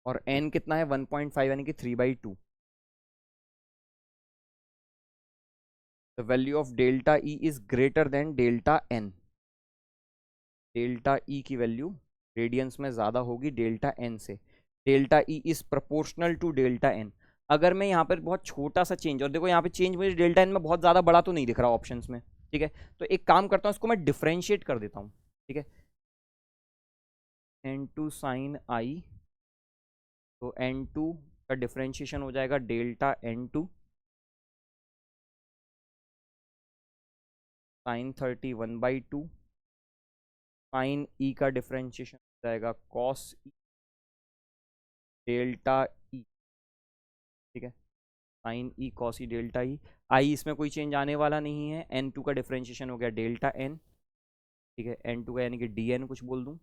[SPEAKER 1] और N कितना है 1.5, यानी कि 3/2। The value of delta E is greater than delta N, delta E की वैल्यू रेडियंस में ज्यादा होगी डेल्टा एन से, delta E is proportional to delta N. अगर मैं यहाँ पर बहुत छोटा सा चेंज, और देखो यहाँ पे चेंज मुझे डेल्टा एन में बहुत ज्यादा बड़ा तो नहीं दिख रहा ऑप्शंस में, ठीक है, तो एक काम करता हूँ, इसको मैं डिफ्रेंशिएट कर देता हूँ, ठीक है। N2 साइन आई, तो N2 का डिफ्रेंशिएशन हो जाएगा डेल्टा N2 साइन 30 1/2, साइन ई का डिफ्रेंशिएशन हो जाएगा कॉस ई डेल्टा ई, ठीक है, sine E cos E delta E. I इसमें कोई चेंज आने वाला नहीं है, N2 का डिफ्रेंशिएशन हो गया डेल्टा एन, ठीक है, N2 का यानी कि DN कुछ बोल दूं,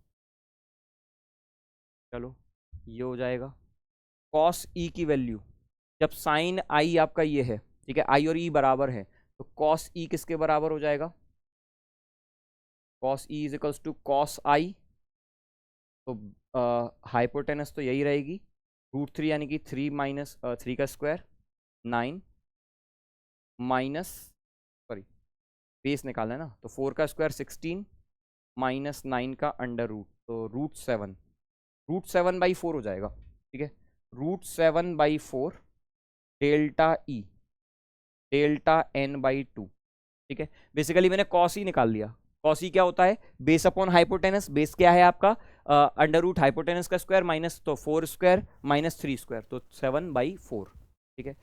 [SPEAKER 1] चलो ये हो जाएगा। कॉस ई की वैल्यू, जब साइन आई आपका ये है, ठीक है, आई और ई बराबर है, तो कॉस ई किसके बराबर हो जाएगा, cos E is equals to cos I, तो हाइपोटेनस तो यही रहेगी, √3 यानी कि 3 माइनस 3 का स्क्वायर 9 माइनस, सॉरी बेस निकालना है ना, तो 4 का स्क्वायर 16 माइनस 9 का अंडर रूट, तो √7/4 हो जाएगा, ठीक है। √7/4 डेल्टा ई डेल्टा N/2, ठीक है। बेसिकली मैंने कॉस ई निकाल लिया, कॉस ई क्या होता है, बेस अपॉन हाइपोटेनस, बेस क्या है आपका अंडर रूट हाइपोटेनस का स्क्वायर माइनस, तो 4 स्क्वायर माइनस 3 स्क्वायर, तो 7/4, ठीक है।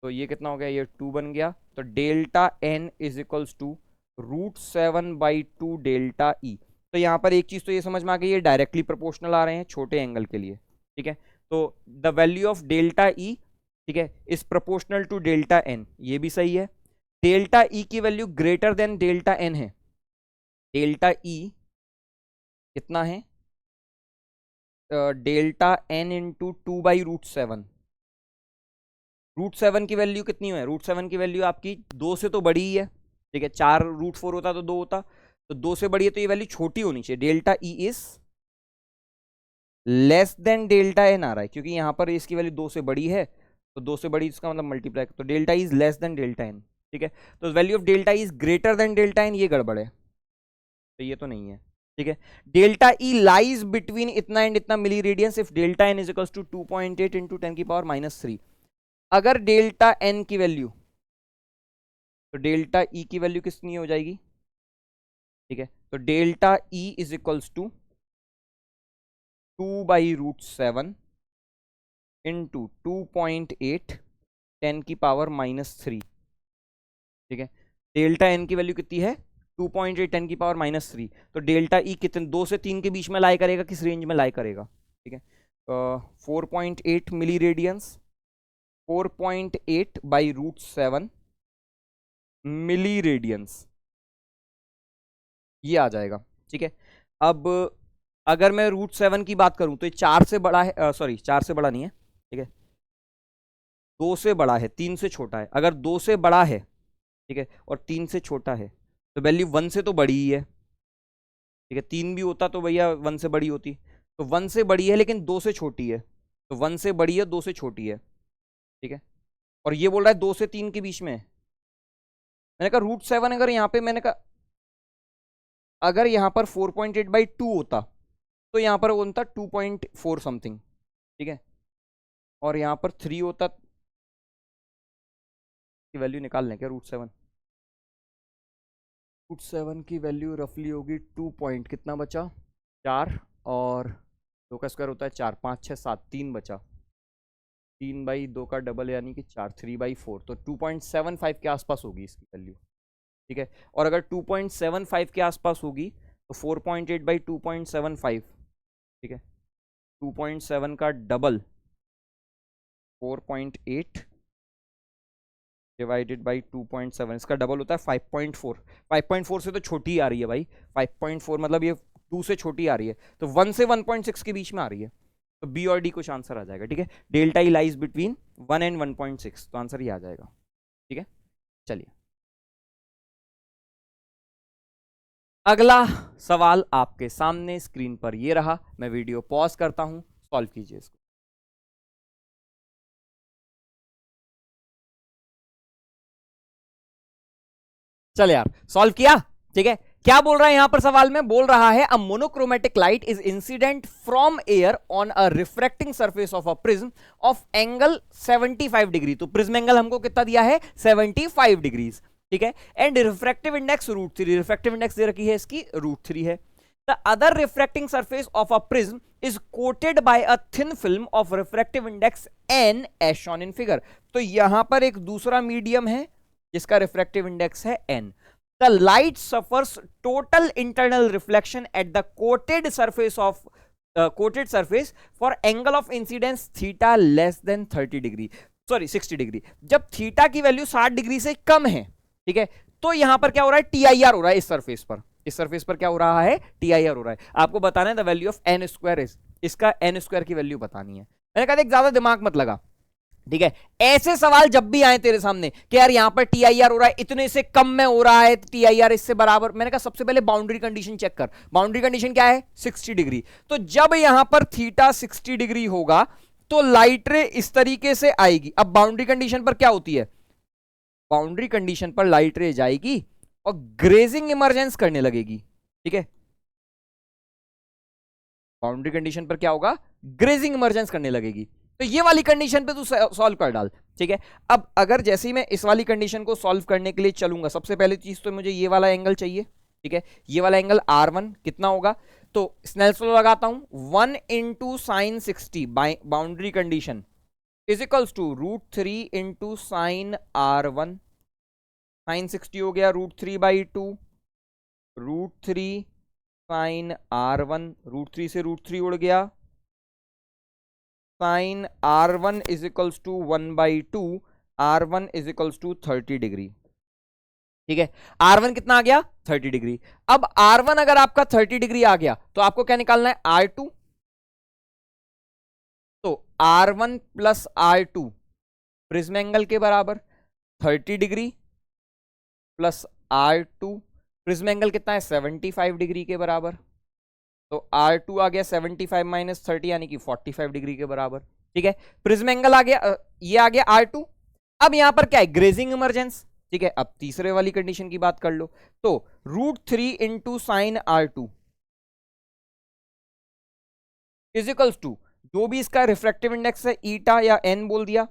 [SPEAKER 1] तो ये कितना हो गया, ये 2 बन गया, तो delta N is equals to √7/2 delta E. तो यहाँ पर एक चीज तो ये समझ में आ गई, ये डायरेक्टली प्रोपोर्शनल आ रहे हैं छोटे एंगल के लिए, ठीक है। तो the value of delta E, ठीक है, is proportional to delta N, ये भी सही है। डेल्टा ई की value greater than delta N है, डेल्टा ई कितना है, डेल्टा एन इंटू 2/√7, √7 की वैल्यू कितनी है, √7 की वैल्यू आपकी 2 से तो बड़ी ही है, ठीक है, 4 √4 होता तो 2 होता, तो 2 से बड़ी है, तो ये वैल्यू छोटी होनी चाहिए, delta E is less than delta N आ रहा है, क्योंकि यहां पर इसकी वैल्यू 2 से बड़ी है, तो 2 से बड़ी इसका मतलब मल्टीप्लाई, तो delta is less than delta N, ठीक है। तो value of delta is greater than delta N, ये गड़बड़ है, तो ये तो नहीं है, ठीक है। डेल्टा ई लाइज बिटवीन इतना एंड इतना milli radians if delta N is equals to 2.8 into 10⁻³ अगर डेल्टा एन की वैल्यू, तो डेल्टा ई की वैल्यू कितनी हो जाएगी, ठीक है, तो delta E is equals to 2/√7 into 2.8 10 की पावर -3, ठीक है। डेल्टा एन की वैल्यू कितनी है 2.8, 10 की पावर -3, तो डेल्टा ई कितने 2 से 3 के बीच में लाई करेगा, किस रेंज में लाई करेगा, ठीक है। 4.8 मिली रेडियंस, 4.8 बाई √7 मिली रेडियंस, ये आ जाएगा, ठीक है। अब अगर मैं √7 की बात करूं तो ये 4 से बड़ा है, सॉरी 4 से बड़ा नहीं है, ठीक है, 2 से बड़ा है, 3 से छोटा है। अगर 2 से बड़ा है, ठीक है, और 3 से छोटा है, तो वैल्यू 1 से तो बड़ी ही है, ठीक है। 3 भी होता तो भैया 1 से बड़ी होती, तो 1 से बड़ी है लेकिन 2 से छोटी है, तो 1 से बड़ी है 2 से छोटी है, ठीक है। और ये बोल रहा है 2 से 3 के बीच में। मैंने कहा √7 अगर यहाँ पे, मैंने कहा अगर यहाँ पर 4.8/2 होता तो यहाँ पर बनता 2.4 समथिंग, ठीक है, और यहाँ पर 3 होता, की वैल्यू निकाल लें क्या √7 की वैल्यू रफली होगी 2 पॉइंट, कितना बचा 4, और 2 का स्क्वायर होता है 4, 5 6 7, 3 बचा, 3/2 का डबल यानी कि 4, 3/4, तो 2.75 के आसपास होगी इसकी वैल्यू, ठीक है। और अगर 2.75 के आसपास होगी तो 4.8/2.75, ठीक है, 2.7 का डबल 4.8 डिवाइडेड बाई 2.7, इसका डबल होता है 5.4। 5.4 से तो छोटी आ रही है भाई, 5.4 मतलब ये 2 से छोटी आ रही है, तो 1 से 1.6 के बीच में आ रही है, तो बी और डी कुछ आंसर आ जाएगा, ठीक है। Delta E lies between 1 and 1.6, तो आंसर ये आ जाएगा, ठीक है। चलिए अगला सवाल आपके सामने स्क्रीन पर ये रहा, मैं वीडियो पॉज करता हूं, सॉल्व कीजिए इसको। चल यार सॉल्व किया, ठीक है। क्या बोल रहा है यहां पर सवाल में, बोल रहा है a monochromatic light is incident from air on a refracting surface of a prism of angle 75 degree, तो प्रिज्म एंगल हमको कितना दिया है 75 डिग्रीज, ठीक है। And refractive index √3, refractive index दे रखी है इसकी √3 है। The other refracting surface of a prism is coated by a thin film of refractive index n as shown in figure, तो यहां पर एक दूसरा मीडियम है जिसका रिफ्रैक्टिव इंडेक्स है n। The light suffers total internal reflection at the coated surface for angle of incidence theta less than 30 degree, sorry 60 degree. जब theta की वैल्यू 60 डिग्री से कम है, ठीक है, तो यहां पर क्या हो रहा है TIR हो रहा है, इस सरफेस पर क्या हो रहा है TIR हो रहा है। आपको बताना है the value of n square is, इसका n स्क्वायर की वैल्यू बतानी है। मैंने कहा देख ज्यादा दिमाग मत लगा, ठीक है। ऐसे सवाल जब भी आए तेरे सामने कि यार यहां पर TIR हो रहा है इतने से कम में हो रहा है, TIR इससे बराबर, मैंने कहा सबसे पहले बाउंड्री कंडीशन चेक कर। बाउंड्री कंडीशन क्या है 60 डिग्री, तो जब यहां पर थीटा 60 डिग्री होगा तो लाइट रे इस तरीके से आएगी। अब बाउंड्री कंडीशन पर क्या होती है, बाउंड्री कंडीशन पर लाइट रे जाएगी और ग्रेजिंग इमरजेंस करने लगेगी, ठीक है। बाउंड्री कंडीशन पर क्या होगा, ग्रेजिंग इमरजेंस करने लगेगी, तो ये वाली कंडीशन पे तू सॉल्व कर डाल, ठीक है। अब अगर जैसे ही मैं इस वाली कंडीशन को सॉल्व करने के लिए चलूंगा, सबसे पहली चीज तो मुझे ये वाला एंगल चाहिए, ठीक है। ये वाला एंगल R1 कितना होगा, तो स्नेल्स लॉ लगाता हूं 1 into sine 60 boundary condition is equals to √3 into sine R1, sine 60 हो गया √3/2, √3 साइन R1, √3 से √3 उड़ गया, sine R1 is equals to 1/2, R1 is equals to 30 degree, ठीक है। R1 कितना आ गया 30 डिग्री। अब R1 अगर आपका 30 डिग्री आ गया तो आपको क्या निकालना है R2, तो R1 plus R2 prism angle के बराबर 30 degree plus R2, prism angle कितना है 75 डिग्री के बराबर, तो R2 आ गया 75 माइनस 30 यानी कि 45 डिग्री के बराबर, ठीक है। प्रिज्म एंगल आ गया, ये आ गया R2। अब यहां पर क्या है ग्रेजिंग इमरजेंस, ठीक है। अब तीसरे वाली कंडीशन की बात कर लो, तो √3 into sine R2 is equals to जो भी इसका रिफ्रैक्टिव इंडेक्स है ईटा या n बोल दिया,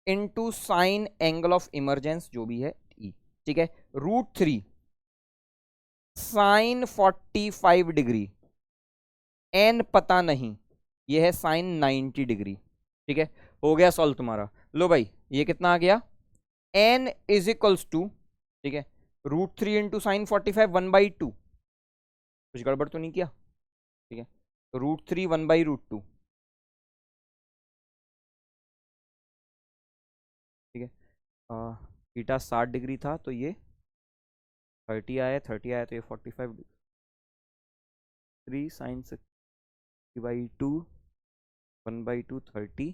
[SPEAKER 1] into sine angle of emergence जो भी है E, ठीक है। √3 साइन 45 डिग्री, n पता नहीं, ये है साइन 90 डिग्री, ठीक है। हो गया सॉल्व तुम्हारा। लो भाई ये कितना आ गया, n इज इक्वल्स टू, ठीक है, √3 इंटू साइन 45 1/2, कुछ गड़बड़ तो नहीं किया, ठीक है, तो √3 1/√2, ठीक है, थीटा 60 डिग्री था तो ये 30 आया, 30 आया तो ये 45 डिग्री, 3 साइन 60/2 1/2 30,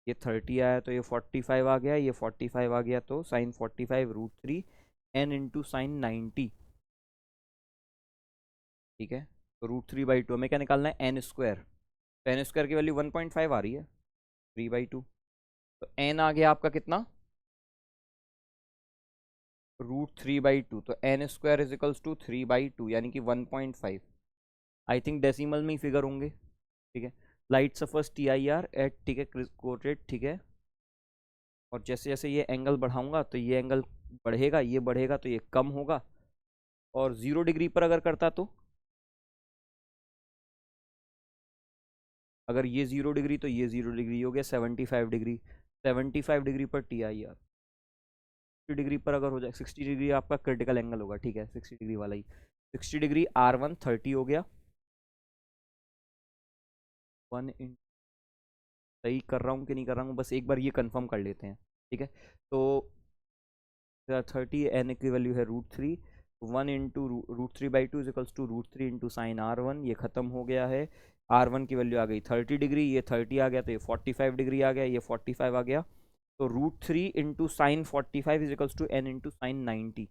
[SPEAKER 1] ये 30 आया तो ये 45 आ गया, ये 45 आ गया तो साइन 45 √3 n इंटू साइन 90, ठीक है, तो √3/2 हमें क्या निकालना है, n स्क्वायर, तो n स्क्वायर की वैल्यू 1.5 आ रही है, 3/2, तो n आ गया आपका कितना, √3/2, तो n square is equals to 3/2 यानी कि 1.5, आई थिंक डेसिमल में ही फिगर होंगे, ठीक है, लाइट सफर्स TIR एट, ठीक है, कोटेड, ठीक है, और जैसे जैसे ये एंगल बढ़ाऊंगा तो ये एंगल बढ़ेगा, ये बढ़ेगा तो ये कम होगा, और 0 डिग्री पर अगर करता तो, अगर ये 0 डिग्री तो ये 0 डिग्री हो गया 75 डिग्री, 75 डिग्री पर TIR, 60 डिग्री पर अगर हो जाए, 60 डिग्री आपका क्रिटिकल एंगल होगा, ठीक है, 60 डिग्री वाला ही, 60 डिग्री R1 30 हो गया, 1 इन, सही कर रहा हूँ कि नहीं कर रहा हूँ, बस एक बार ये कंफर्म कर लेते हैं, ठीक है, तो 30 n की वैल्यू है √3, 1 into √3/2 is equals to √3 into sine R1, ये खत्म हो गया है, R1 की वैल्यू आ गई 30 डिग्री, ये 30 आ गया तो ये 45 डिग्री आ गया, ये 45 आ गया, तो √3 into sine 45 is equals to n into sine 90,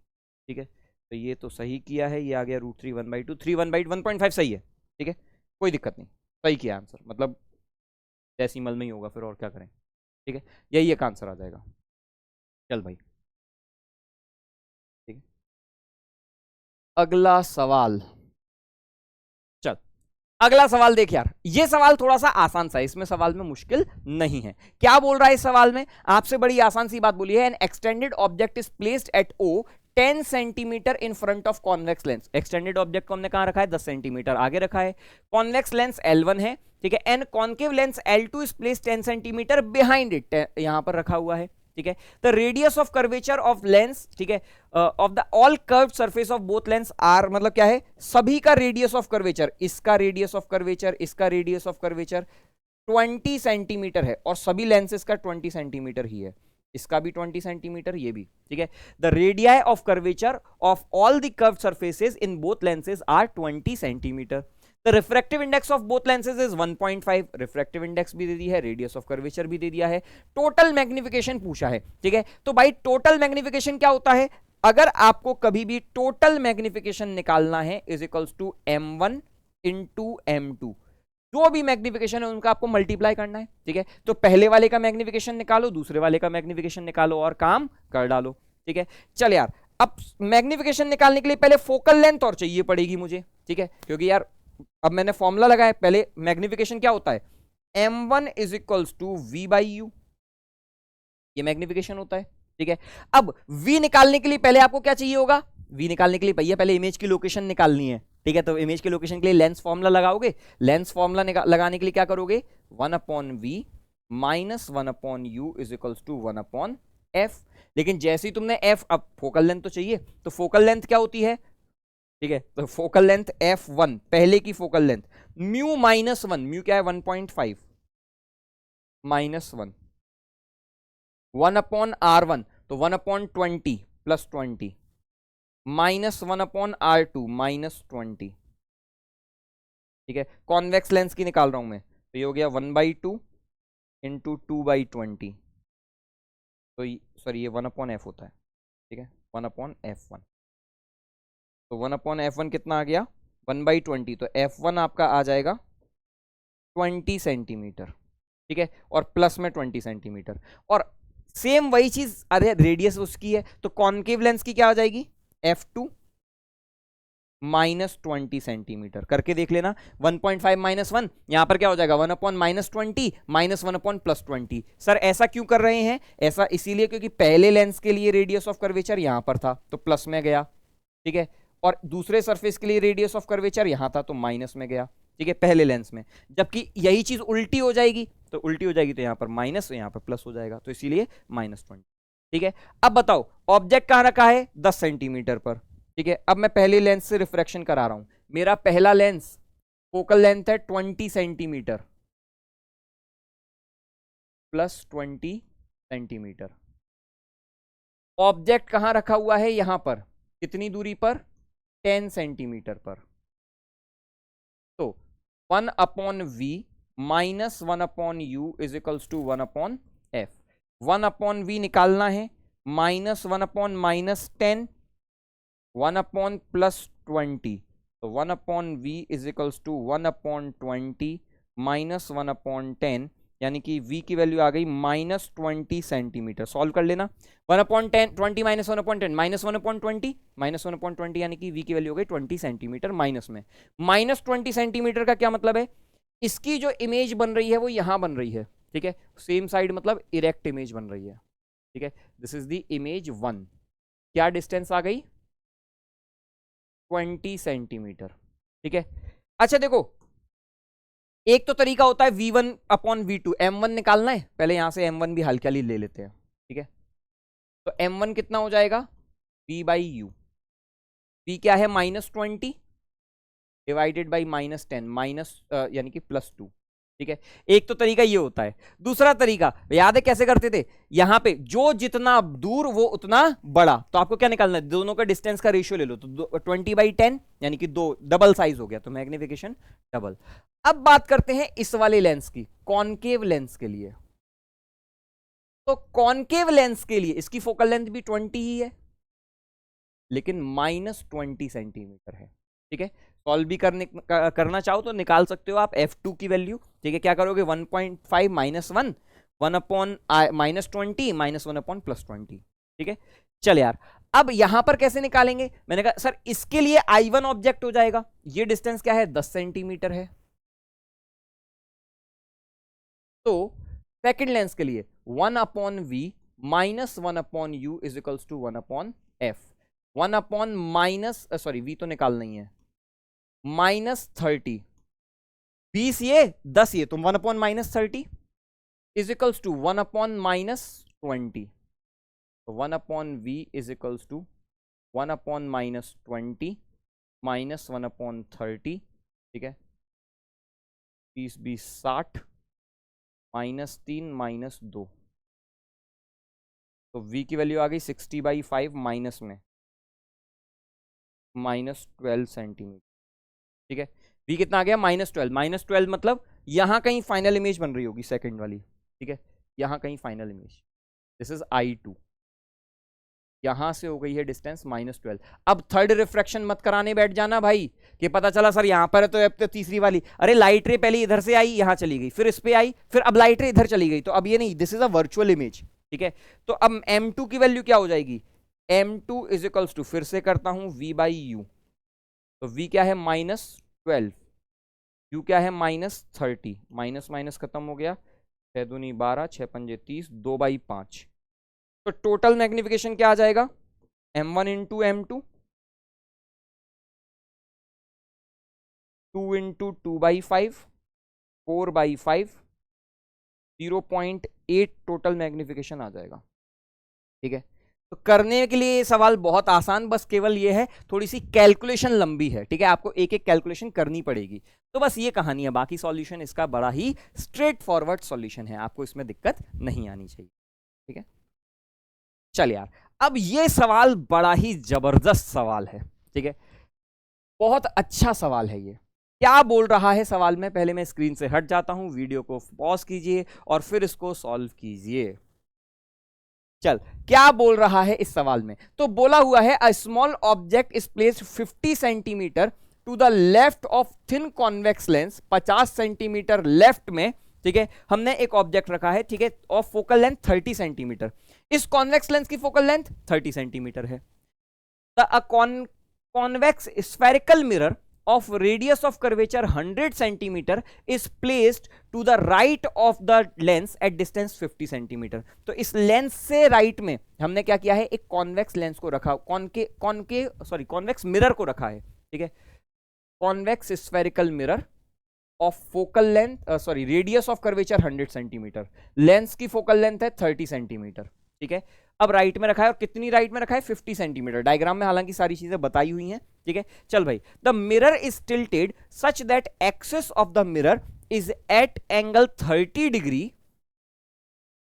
[SPEAKER 1] ठीक है, तो ये तो सही किया है, ये आ गया √3 1/2, 3 1/2 1.5 सही है, ठीक है, कोई दिक्कत नहीं, सही किया आंसर, मतलब डेसिमल में ही होगा फिर और क्या करें, ठीक है, यही एक आंसर आ जाएगा, चल भाई, ठीक है, अगला सवाल, चल अगला सवाल देख यार, ये सवाल थोड़ा सा आसान सा है, इसमें सवाल में मुश्किल नहीं है, क्या बोल रहा है इस सवाल में, आपसे बड़ी आसान सी बात बोली है, N extended object is placed at O 10 centimetre in front of convex lens, extended object को हमने कहां रखा है, 10 सेंटीमीटर आगे रखा है, कॉन्वेक्स लेंस L1 है, ठीक है, and concave lens L2 is placed 10 centimetre behind it, यहां पर रखा हुआ है, ठीक है, the radius of curvature of lens, ठीक है, of the all curved surface of both lens are, मतलब क्या है, सभी का रेडियस ऑफ कर्वेचर, इसका रेडियस ऑफ कर्वेचर, इसका रेडियस ऑफ कर्वेचर 20 सेंटीमीटर है, और सभी लेंसेज का 20 सेंटीमीटर ही है, इसका भी 20 सेंटीमीटर, ये भी, ठीक है, the radii of curvature of all the curved surfaces in both lenses are 20 centimetre, the refractive index of both lenses is 1.5, refractive index भी दे दिया है, रेडियस ऑफ कर्वेचर भी दे दिया है, टोटल मैग्निफिकेशन पूछा है, ठीक है, तो भाई टोटल मैग्निफिकेशन क्या होता है, अगर आपको कभी भी टोटल मैग्निफिकेशन निकालना है is equals to m1 into m2, जो भी मैग्निफिकेशन है उनका आपको मल्टीप्लाई करना है, ठीक है, तो पहले वाले का मैग्निफिकेशन निकालो, दूसरे वाले का मैग्निफिकेशन निकालो और काम कर डालो, ठीक है, चल यार, अब मैग्निफिकेशन निकालने के लिए पहले फोकल लेंथ और चाहिए पड़ेगी मुझे, ठीक है, क्योंकि यार अब मैंने फॉर्मूला लगाया, पहले मैग्निफिकेशन क्या होता है, m1 is equals to v/u, ये मैग्निफिकेशन होता है, ठीक है, अब v निकालने के लिए पहले आपको क्या चाहिए होगा, v निकालने के लिए भैया पहले इमेज की लोकेशन निकालनी है, ठीक है, तो इमेज के लोकेशन के लिए लेंस फॉर्मूला लगाओगे, लेंस फॉर्मूला लगाने के लिए क्या करोगे, 1/v minus 1/u is equals to 1/f, लेकिन जैसे ही तुमने f, अब फोकल लेंथ तो चाहिए, तो फोकल लेंथ क्या होती है, ठीक है, तो फोकल लेंथ f1, पहले की फोकल लेंथ, म्यू -1, म्यू क्या है 1.5 -1, 1/r1, तो 1/20 प्लस 20 माइनस 1/r2 -20, ठीक है, कॉन्वेक्स लेंस की निकाल रहा हूं मैं, तो ये हो गया 1/2 इंटू 2/20, तो सॉरी ये 1/f होता है, ठीक है, 1/f1, तो 1/f1 कितना आ गया 1/20, तो f1 आपका आ जाएगा 20 सेंटीमीटर, ठीक है, और प्लस में 20 सेंटीमीटर, और सेम वही चीज, अरे रेडियस उसकी है, तो कॉन्केव लेंस की क्या आ जाएगी f2 -20 सेंटीमीटर, करके देख लेना, 1.5 -1, यहां पर क्या हो जाएगा 1/-20 -1/+20, सर ऐसा क्यों कर रहे हैं, ऐसा इसीलिए क्योंकि पहले लेंस के लिए रेडियस ऑफ कर्वेचर यहां पर था तो प्लस में गया, ठीक है, और दूसरे सरफेस के लिए रेडियस ऑफ कर्वेचर यहां था तो माइनस में गया, ठीक है, पहले लेंस में, जबकि यही चीज उल्टी हो जाएगी, तो उल्टी हो जाएगी, तो यहाँ पर माइनस, यहाँ पर प्लस हो जाएगा, तो इसीलिए -20। ठीक है, अब बताओ ऑब्जेक्ट कहाँ रखा है, 10 सेंटीमीटर पर। ठीक है, अब मैं पहले लेंस से रिफ्रैक्शन करा रहा हूं। मेरा पहला लेंस फोकल लेंथ है 20 सेंटीमीटर प्लस 20 सेंटीमीटर। ऑब्जेक्ट कहां रखा हुआ है, यहां पर, कितनी दूरी पर, 10 सेंटीमीटर पर। तो 1/v minus 1/u is equals to 1/f। 1/v निकालना है, -1/-10, 1/+20, तो 1/v is equals to 1/20 minus 1/10, यानी कि v की वैल्यू आ गई -20 सेंटीमीटर। सॉल्व कर लेना, 1/10, 20 माइनस 1/10 -1/20, -1/20 यानी कि v की वैल्यू हो गई 20 सेंटीमीटर माइनस में। -20 सेंटीमीटर का क्या मतलब है, इसकी जो इमेज बन रही है वो यहां बन रही है। ठीक है, सेम साइड मतलब इरेक्ट इमेज बन रही है। ठीक है, दिस इज द इमेज 1। क्या डिस्टेंस आ गई, 20 सेंटीमीटर। ठीक है, अच्छा देखो, एक तो तरीका होता है v1/v2, m1 निकालना है, पहले यहां से m1 भी हल्का ले लेते हैं। ठीक है, तो m1 कितना हो जाएगा, v/u। v क्या है, -20 डिवाइडेड बाई -10, माइनस यानी कि +2। ठीक है, एक तो तरीका ये होता है। दूसरा तरीका याद है कैसे करते थे, यहां पे जो जितना दूर वो उतना बड़ा, तो आपको क्या निकालना है, दोनों का डिस्टेंस का रेशियो ले लो, तो 20/10 यानी कि 2 डबल साइज हो गया, तो मैग्निफिकेशन डबल। अब बात करते हैं इस वाले लेंस की, कॉनकेव लेंस के लिए। तो कॉनकेव लेंस के लिए इसकी फोकल लेंथ भी 20 ही है, लेकिन -20 सेंटीमीटर है। ठीक है, सॉल्व भी करना चाहो तो निकाल सकते हो आप f2 की वैल्यू। ठीक है, क्या करोगे, 1.5 माइनस 1, 1/-20 माइनस 1/+20। ठीक है, चल यार, अब यहां पर कैसे निकालेंगे, मैंने कहा सर इसके लिए I1 ऑब्जेक्ट हो जाएगा, ये डिस्टेंस क्या है, 10 सेंटीमीटर है। तो सेकंड लेंस के लिए 1/v minus 1/u is equals to 1/f। 1/ minus, sorry v तो निकालना ही है, -30, 20 ये 10 ये, तो 1/-30 इज इक्वल्स टू 1/-20। तो 1/v is equals to 1/-20 minus 1/30। ठीक है, 30 20 60, -3 -2, तो v की वैल्यू आ गई 60/5 माइनस में -12 सेंटीमीटर। ठीक है, v कितना आ गया, -12, -12 मतलब यहां कहीं फाइनल इमेज बन रही होगी सेकंड वाली। ठीक है, यहां कहीं final image, this is I2, यहां से हो गई है डिस्टेंस -12। अब थर्ड रिफ्रैक्शन मत कराने बैठ जाना भाई, कि पता चला सर यहां पर है तो अब तो तीसरी वाली, अरे लाइट रे पहले इधर से आई, यहां चली गई, फिर इस पे आई, फिर अब लाइट रे इधर चली गई, तो अब ये नहीं, this is a virtual image. ठीक है, तो अब m2 की वैल्यू क्या हो जाएगी, m2 इज इक्वल्स टू, फिर से करता हूं, v/u। तो v क्या है, -12, u क्या है, -30, माइनस माइनस खत्म हो गया, 6 दूनी 12, 6 पंजे 30, 2/5। तो टोटल मैग्निफिकेशन क्या आ जाएगा, m1 into m2, 2 into 2/5, 4/5, 0.8 total magnification आ जाएगा। ठीक है, तो करने के लिए ये सवाल बहुत आसान, बस केवल ये है थोड़ी सी कैलकुलेशन लंबी है। ठीक है, आपको एक एक कैलकुलेशन करनी पड़ेगी, तो बस ये कहानी है, बाकी सॉल्यूशन इसका बड़ा ही स्ट्रेट फॉरवर्ड सॉल्यूशन है, आपको इसमें दिक्कत नहीं आनी चाहिए। ठीक है, चल यार, अब ये सवाल बड़ा ही जबरदस्त सवाल है। ठीक है, बहुत अच्छा सवाल है। ये क्या बोल रहा है सवाल में, पहले मैं स्क्रीन से हट जाता हूं, वीडियो को पॉज कीजिए और फिर इसको सॉल्व कीजिए। चल, क्या बोल रहा है इस सवाल में, तो बोला हुआ है a small object is placed 50 centimetre to the left of thin convex lens, 50 centimetre left में। ठीक है, हमने एक ऑब्जेक्ट रखा है, ठीक है, ऑफ फोकल लेंथ 30 सेंटीमीटर। इस कॉन्वेक्स लेंस की फोकल लेंथ 30 सेंटीमीटर है। The convex spherical mirror of radius of curvature 100 centimeter is placed to the right of the lens at distance 50 centimeter। तो इस लेंस से राइट में हमने क्या किया है, एक कॉन्वेक्स लेंस को रखा, कॉन्वेक्स मिरर को रखा है। ठीक है, convex spherical mirror of focal length, sorry radius of curvature 100 centimetre, lens की फोकल लेंथ है 30 सेंटीमीटर, ठीक है। अब राइट में रखा है, और कितनी राइट में रखा है, 50 सेंटीमीटर। डायग्राम में हालांकि सारी चीजें बताई हुई हैं, ठीक है। चल भाई, the mirror is tilted such that axis of the mirror is at angle 30 degree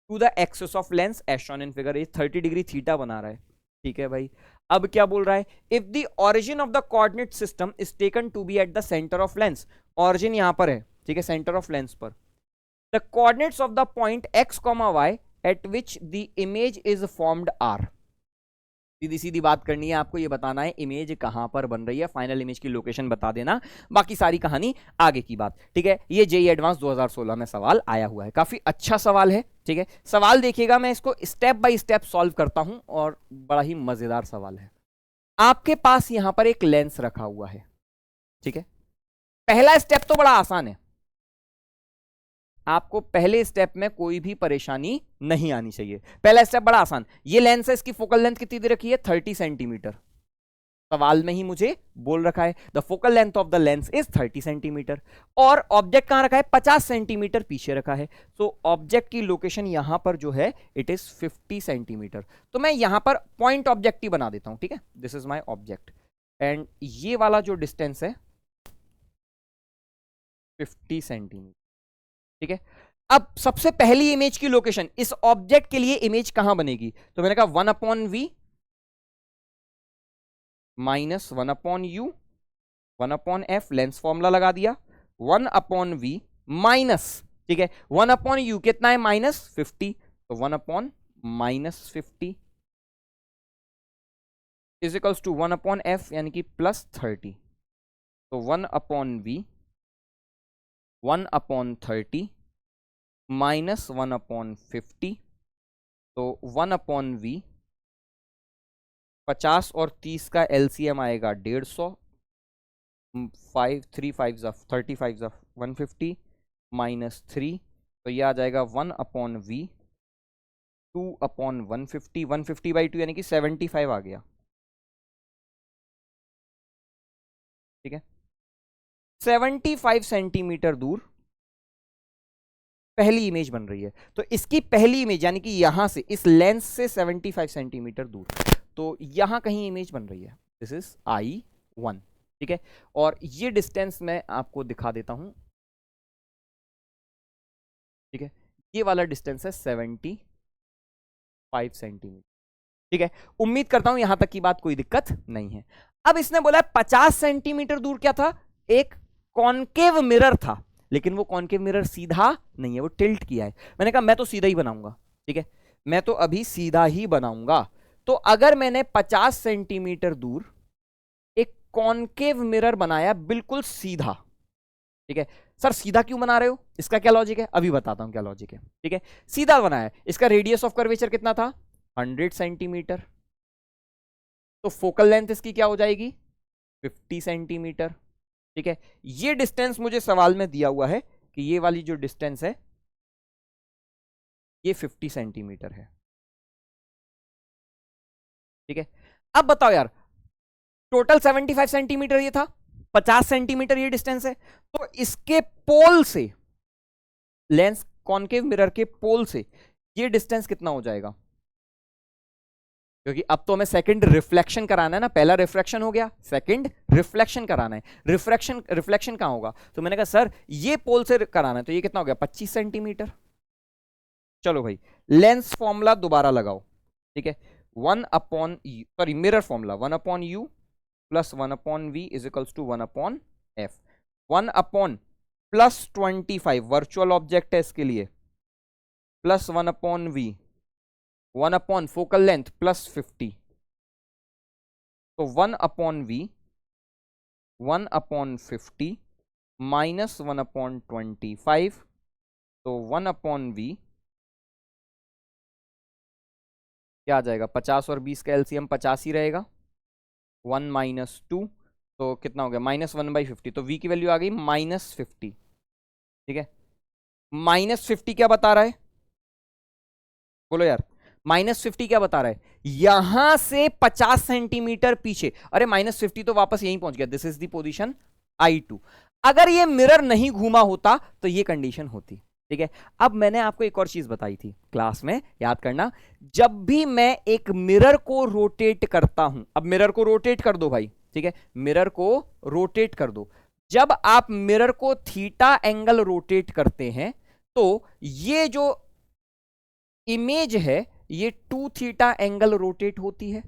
[SPEAKER 1] to the axis of lens as shown in figure. ये 30 डिग्री थीटा बना रहा है, ठीक है भाई। अब क्या बोल रहा है, if the origin of the coordinate system is taken to be at the centre of lens, origin यहां पर है, ठीक है, सेंटर ऑफ लेंस पर, the coordinates of the point x, y at which the image is formed are. सीधी सीधी बात करनी है आपको, ये बताना है इमेज कहां पर बन रही है, फाइनल इमेज की लोकेशन बता देना, बाकी सारी कहानी आगे की बात, ठीक है। ये जेईई एडवांस 2016 में सवाल आया हुआ है, काफी अच्छा सवाल है, ठीक है। सवाल देखिएगा, मैं इसको स्टेप बाय स्टेप सॉल्व करता हूं, और बड़ा ही मजेदार सवाल है। आपके पास यहां पर एक लेंस रखा हुआ है, ठीक है। पहला स्टेप तो बड़ा आसान है, आपको पहले स्टेप में कोई भी परेशानी नहीं आनी चाहिए। पहला स्टेप बड़ा आसान, ये लेंस है, इसकी फोकल लेंथ कितनी दे रखी है, 30 सेंटीमीटर। सवाल में ही मुझे बोल रखा है the focal length of the lens is 30 centimetre, और ऑब्जेक्ट कहां रखा है, 50 सेंटीमीटर पीछे रखा है। सो ऑब्जेक्ट की लोकेशन यहां पर जो है इट इज 50 सेंटीमीटर। तो मैं यहां पर पॉइंट ऑब्जेक्ट ही बना देता हूं, ठीक है। This is my object, and ये वाला जो डिस्टेंस है 50 सेंटीमीटर, ठीक है। अब सबसे पहली इमेज की लोकेशन, इस ऑब्जेक्ट के लिए इमेज कहां बनेगी, तो मैंने कहा 1/v minus 1/u 1/f, lens formula लगा दिया, 1/v माइनस, ठीक है, 1/u कितना है, -50, तो 1/-50 इज इक्वल्स टू 1/f यानी कि +30, तो 1/v 1/30 माइनस 1/50, तो 1/v 50 और 30 का एलसीएम आएगा 150, 3 5 35 150 माइनस 3, तो ये आ जाएगा 1/v 2/150, 150/2 यानी कि 75 आ गया, ठीक है। 75 सेंटीमीटर दूर पहली इमेज बन रही है, तो इसकी पहली इमेज यानी कि यहां से, इस लेंस से 75 सेंटीमीटर दूर, तो यहां कहीं इमेज बन रही है, दिस इज I1, ठीक है। और ये डिस्टेंस मैं आपको दिखा देता हूं, ठीक है। ये वाला डिस्टेंस है 75 सेंटीमीटर, ठीक है। उम्मीद करता हूं यहां तक की बात कोई दिक्कत नहीं है। अब इसने बोला 50 सेंटीमीटर दूर क्या था, एक कॉनकेव मिरर था, लेकिन वो कॉनकेव मिरर सीधा नहीं है, वो टिल्ट किया है। मैंने कहा मैं तो सीधा ही बनाऊंगा, ठीक है, मैं तो अभी सीधा ही बनाऊंगा। तो अगर मैंने 50 सेंटीमीटर दूर एक कॉनकेव मिरर बनाया बिल्कुल सीधा, ठीक है। सर सीधा क्यों बना रहे हो, इसका क्या लॉजिक है, अभी बताता हूं क्या लॉजिक है, ठीक है। सीधा बनाया, इसका रेडियस ऑफ कर्वेचर कितना था, 100 सेंटीमीटर, तो फोकल लेंथ इसकी क्या हो जाएगी, 50 सेंटीमीटर, ठीक है। ये डिस्टेंस मुझे सवाल में दिया हुआ है कि ये वाली जो डिस्टेंस है ये 50 सेंटीमीटर है, ठीक है। अब बताओ यार, टोटल 75 सेंटीमीटर ये था, 50 सेंटीमीटर ये डिस्टेंस है, तो इसके पोल से, लेंस कॉनकेव मिरर के पोल से ये डिस्टेंस कितना हो जाएगा, क्योंकि अब तो हमें सेकंड रिफ्लेक्शन कराना है ना, पहला रिफ्रैक्शन हो गया, सेकंड रिफ्लेक्शन कराना है। रिफ्लेक्शन कहां होगा, तो मैंने कहा सर ये पोल से कराना है, तो ये कितना हो गया, 25 सेंटीमीटर। चलो भाई लेंस फॉर्मूला दोबारा लगाओ, ठीक है, 1/u, mirror formula 1/u plus 1/v is equals to 1/f, 1/+25 virtual object है इसके लिए, प्लस 1/v 1/ फोकल लेंथ +50, तो 1/v 1/50 माइनस 1/25, तो 1/v क्या आ जाएगा, 50 और 20 का एलसीएम 50 ही रहेगा, 1 - 2, तो कितना हो गया, -1/50, तो v की वैल्यू आ गई -50, ठीक है। -50 क्या बता रहा है, बोलो यार, -50 क्या बता रहा है, यहां से 50 सेंटीमीटर पीछे, अरे -50 तो वापस यहीं पहुंच गया, this is the position I2। अगर ये मिरर नहीं घूमा होता तो ये कंडीशन होती। ठीक है, अब मैंने आपको एक और चीज बताई थी क्लास में, याद करना, जब भी मैं एक मिरर को रोटेट करता हूं, अब मिरर को रोटेट कर दो भाई, ठीक है, मिरर को रोटेट कर दो, जब आप मिरर को थीटा एंगल रोटेट करते हैं तो ये जो इमेज है ये 2 थीटा एंगल रोटेट होती है।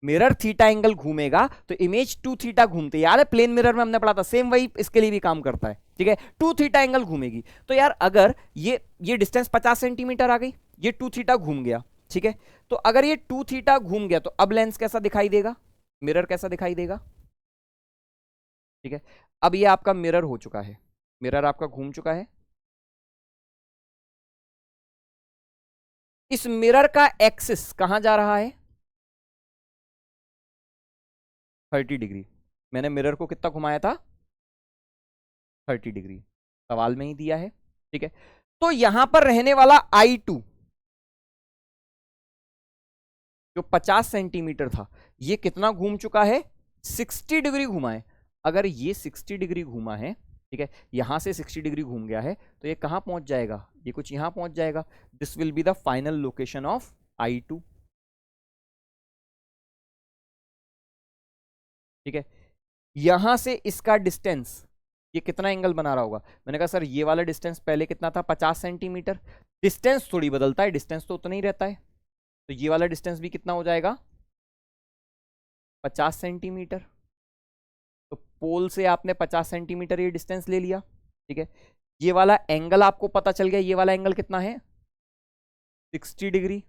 [SPEAKER 1] मिरर थीटा एंगल घूमेगा तो इमेज 2 थीटा घूमती है, याद है प्लेन मिरर में हमने पढ़ा था, सेम वही इसके लिए भी काम करता है। ठीक है, 2 थीटा एंगल घूमेगी। तो यार अगर ये डिस्टेंस 50 सेंटीमीटर आ गई, ये 2 थीटा घूम गया, ठीक है, तो अगर ये 2 थीटा घूम गया तो अब लेंस कैसा दिखाई देगा, मिरर कैसा दिखाई देगा। ठीक है, अब ये आपका मिरर हो चुका है, मिरर आपका घूम चुका है। इस मिरर का एक्सिस कहां जा रहा है, 30 डिग्री। मैंने मिरर को कितना घुमाया था, 30 डिग्री, सवाल में ही दिया है। ठीक है, तो यहां पर रहने वाला I2 जो 50 सेंटीमीटर था, ये कितना घूम चुका है, 60 डिग्री घुमा है। अगर ये 60 डिग्री घूमा है, ठीक है, यहां से 60 डिग्री घूम गया है, तो ये कहां पहुंच जाएगा, ये कुछ यहां पहुंच जाएगा। This will be the final location of I2। ठीक है, यहां से इसका डिस्टेंस, ये कितना एंगल बना रहा होगा, मैंने कहा सर ये वाला डिस्टेंस पहले कितना था, 50 सेंटीमीटर। डिस्टेंस थोड़ी बदलता है, डिस्टेंस तो उतना ही रहता है, तो ये वाला डिस्टेंस भी कितना हो जाएगा, 50 सेंटीमीटर। तो पोल से आपने 50 सेंटीमीटर ये डिस्टेंस ले लिया। ठीक है, ये वाला एंगल आपको पता चल गया, ये वाला एंगल कितना है, 60 डिग्री।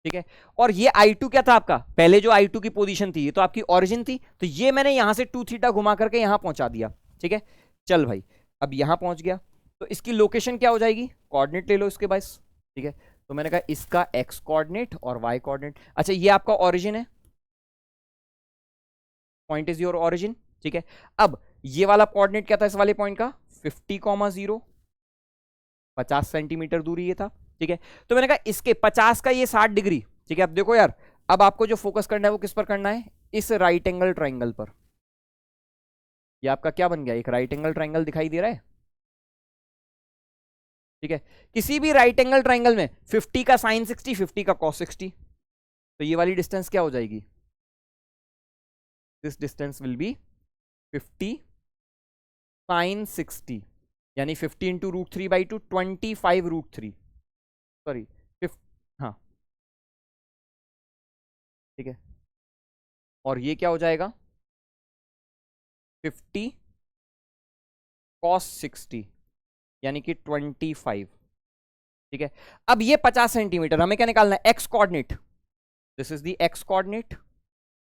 [SPEAKER 1] ठीक है, और ये I2 क्या था आपका, पहले जो I2 की पोजीशन थी, ये तो आपकी ओरिजिन थी, तो ये मैंने यहां से 2 थीटा घुमा करके यहां पहुंचा दिया। ठीक है, चल भाई, अब यहां पहुंच गया तो इसकी लोकेशन क्या हो जाएगी, कोऑर्डिनेट ले लो इसके पास। ठीक है, तो मैंने कहा इसका x कोऑर्डिनेट और y कोऑर्डिनेट। अच्छा, ये आपका ओरिजिन है, पॉइंट इज योर ओरिजिन। ठीक है, अब ये वाला कोऑर्डिनेट क्या था इस वाले पॉइंट का, 50,0, 50 सेंटीमीटर दूरी ये था। ठीक है, तो मैंने कहा इसके 50 का ये 60 डिग्री। ठीक है, अब देखो यार, अब आपको जो फोकस करना है वो किस पर करना है, इस राइट एंगल ट्राइंगल पर। ये आपका क्या बन गया, एक राइट एंगल ट्राइंगल दिखाई दे रहा है। ठीक है, किसी भी राइट एंगल ट्राइंगल में 50 का साइन 60, 50 का कॉस 60, तो ये वाली डिस्टेंस क्या हो जाएगी, this distance will be 50 sine 60, यानी 50 इंटू √3/2, 25√3, सॉरी, हाँ। ठीक है, और ये क्या हो जाएगा, 50 cos 60, यानी कि 25। ठीक है, अब ये 50 सेंटीमीटर हमें क्या निकालना है, X coordinate, this is the X coordinate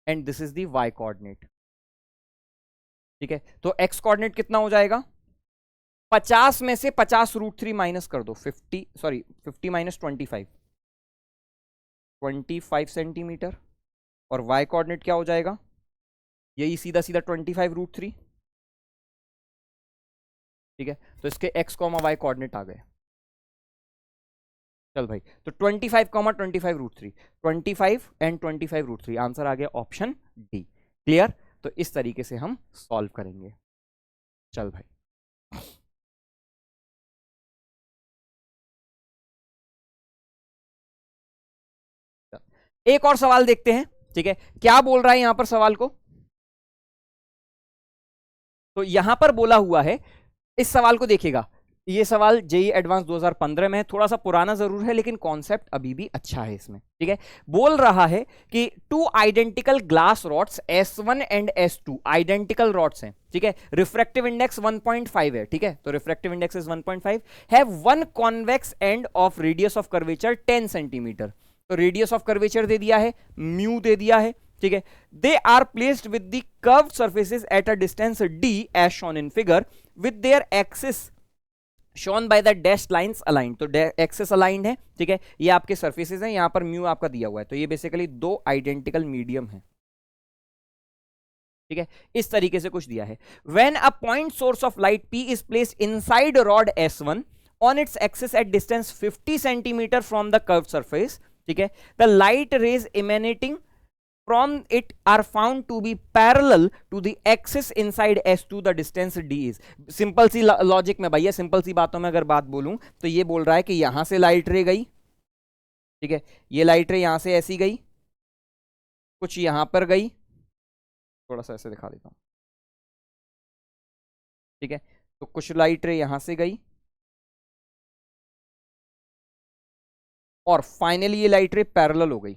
[SPEAKER 1] and this is the Y coordinate. ठीक है, तो एक्स कोऑर्डिनेट कितना हो जाएगा, 50 में से 50√3 माइनस कर दो, 50 माइनस 25 सेंटीमीटर, और वाई कोऑर्डिनेट क्या हो जाएगा, यही सीधा सीधा 25√3। ठीक है, तो इसके x, y कोऑर्डिनेट आ गए। चल भाई, तो 25,25√3, 25 एंड 25√3, आंसर आ गया ऑप्शन डी। क्लियर, तो इस तरीके से हम सॉल्व करेंगे। चल भाई, एक और सवाल देखते हैं। ठीक है, क्या बोल रहा है यहां पर सवाल को, तो यहां पर बोला हुआ है, इस सवाल को देखिएगा, ये सवाल जेईई एडवांस 2015 में है, थोड़ा सा पुराना जरूर है लेकिन कॉन्सेप्ट अभी भी अच्छा है इसमें। ठीक है, बोल रहा है कि 2 identical glass rods S1 and S2 identical rods हैं। ठीक है, रिफ्रैक्टिव इंडेक्स 1.5 है। ठीक है, तो refractive index is 1.5, have one convex end of radius of curvature 10 centimetre. तो रेडियस ऑफ कर्वेचर दे दिया है, म्यू दे दिया है। ठीक है, they are placed with the curved surfaces at a distance d as shown in figure with their axis shown by the dashed lines aligned। तो एक्सिस अलाइंड है। ठीक है, ये आपके सर्फेसेस हैं, यहां पर म्यू आपका दिया हुआ है, तो ये बेसिकली 2 आइडेंटिकल मीडियम है। ठीक है, इस तरीके से कुछ दिया है। When a point source of light P is placed inside rod S1 on its axis at distance 50 centimetre from the curved surface, ठीक है, the light rays emanating from it are found to be parallel to the axis inside S2 the distance d is। Simple सी logic में भैया, simple सी बातों में अगर बात बोलूं तो ये बोल रहा है कि यहां से लाइट रे गई, ठीक है, ये लाइट रे यहां से ऐसी गई, कुछ यहां पर गई, थोड़ा सा ऐसे दिखा देता हूं, ठीक है, तो कुछ लाइट रे यहां से गई और फाइनली ये लाइट रे पैरेलल हो गई।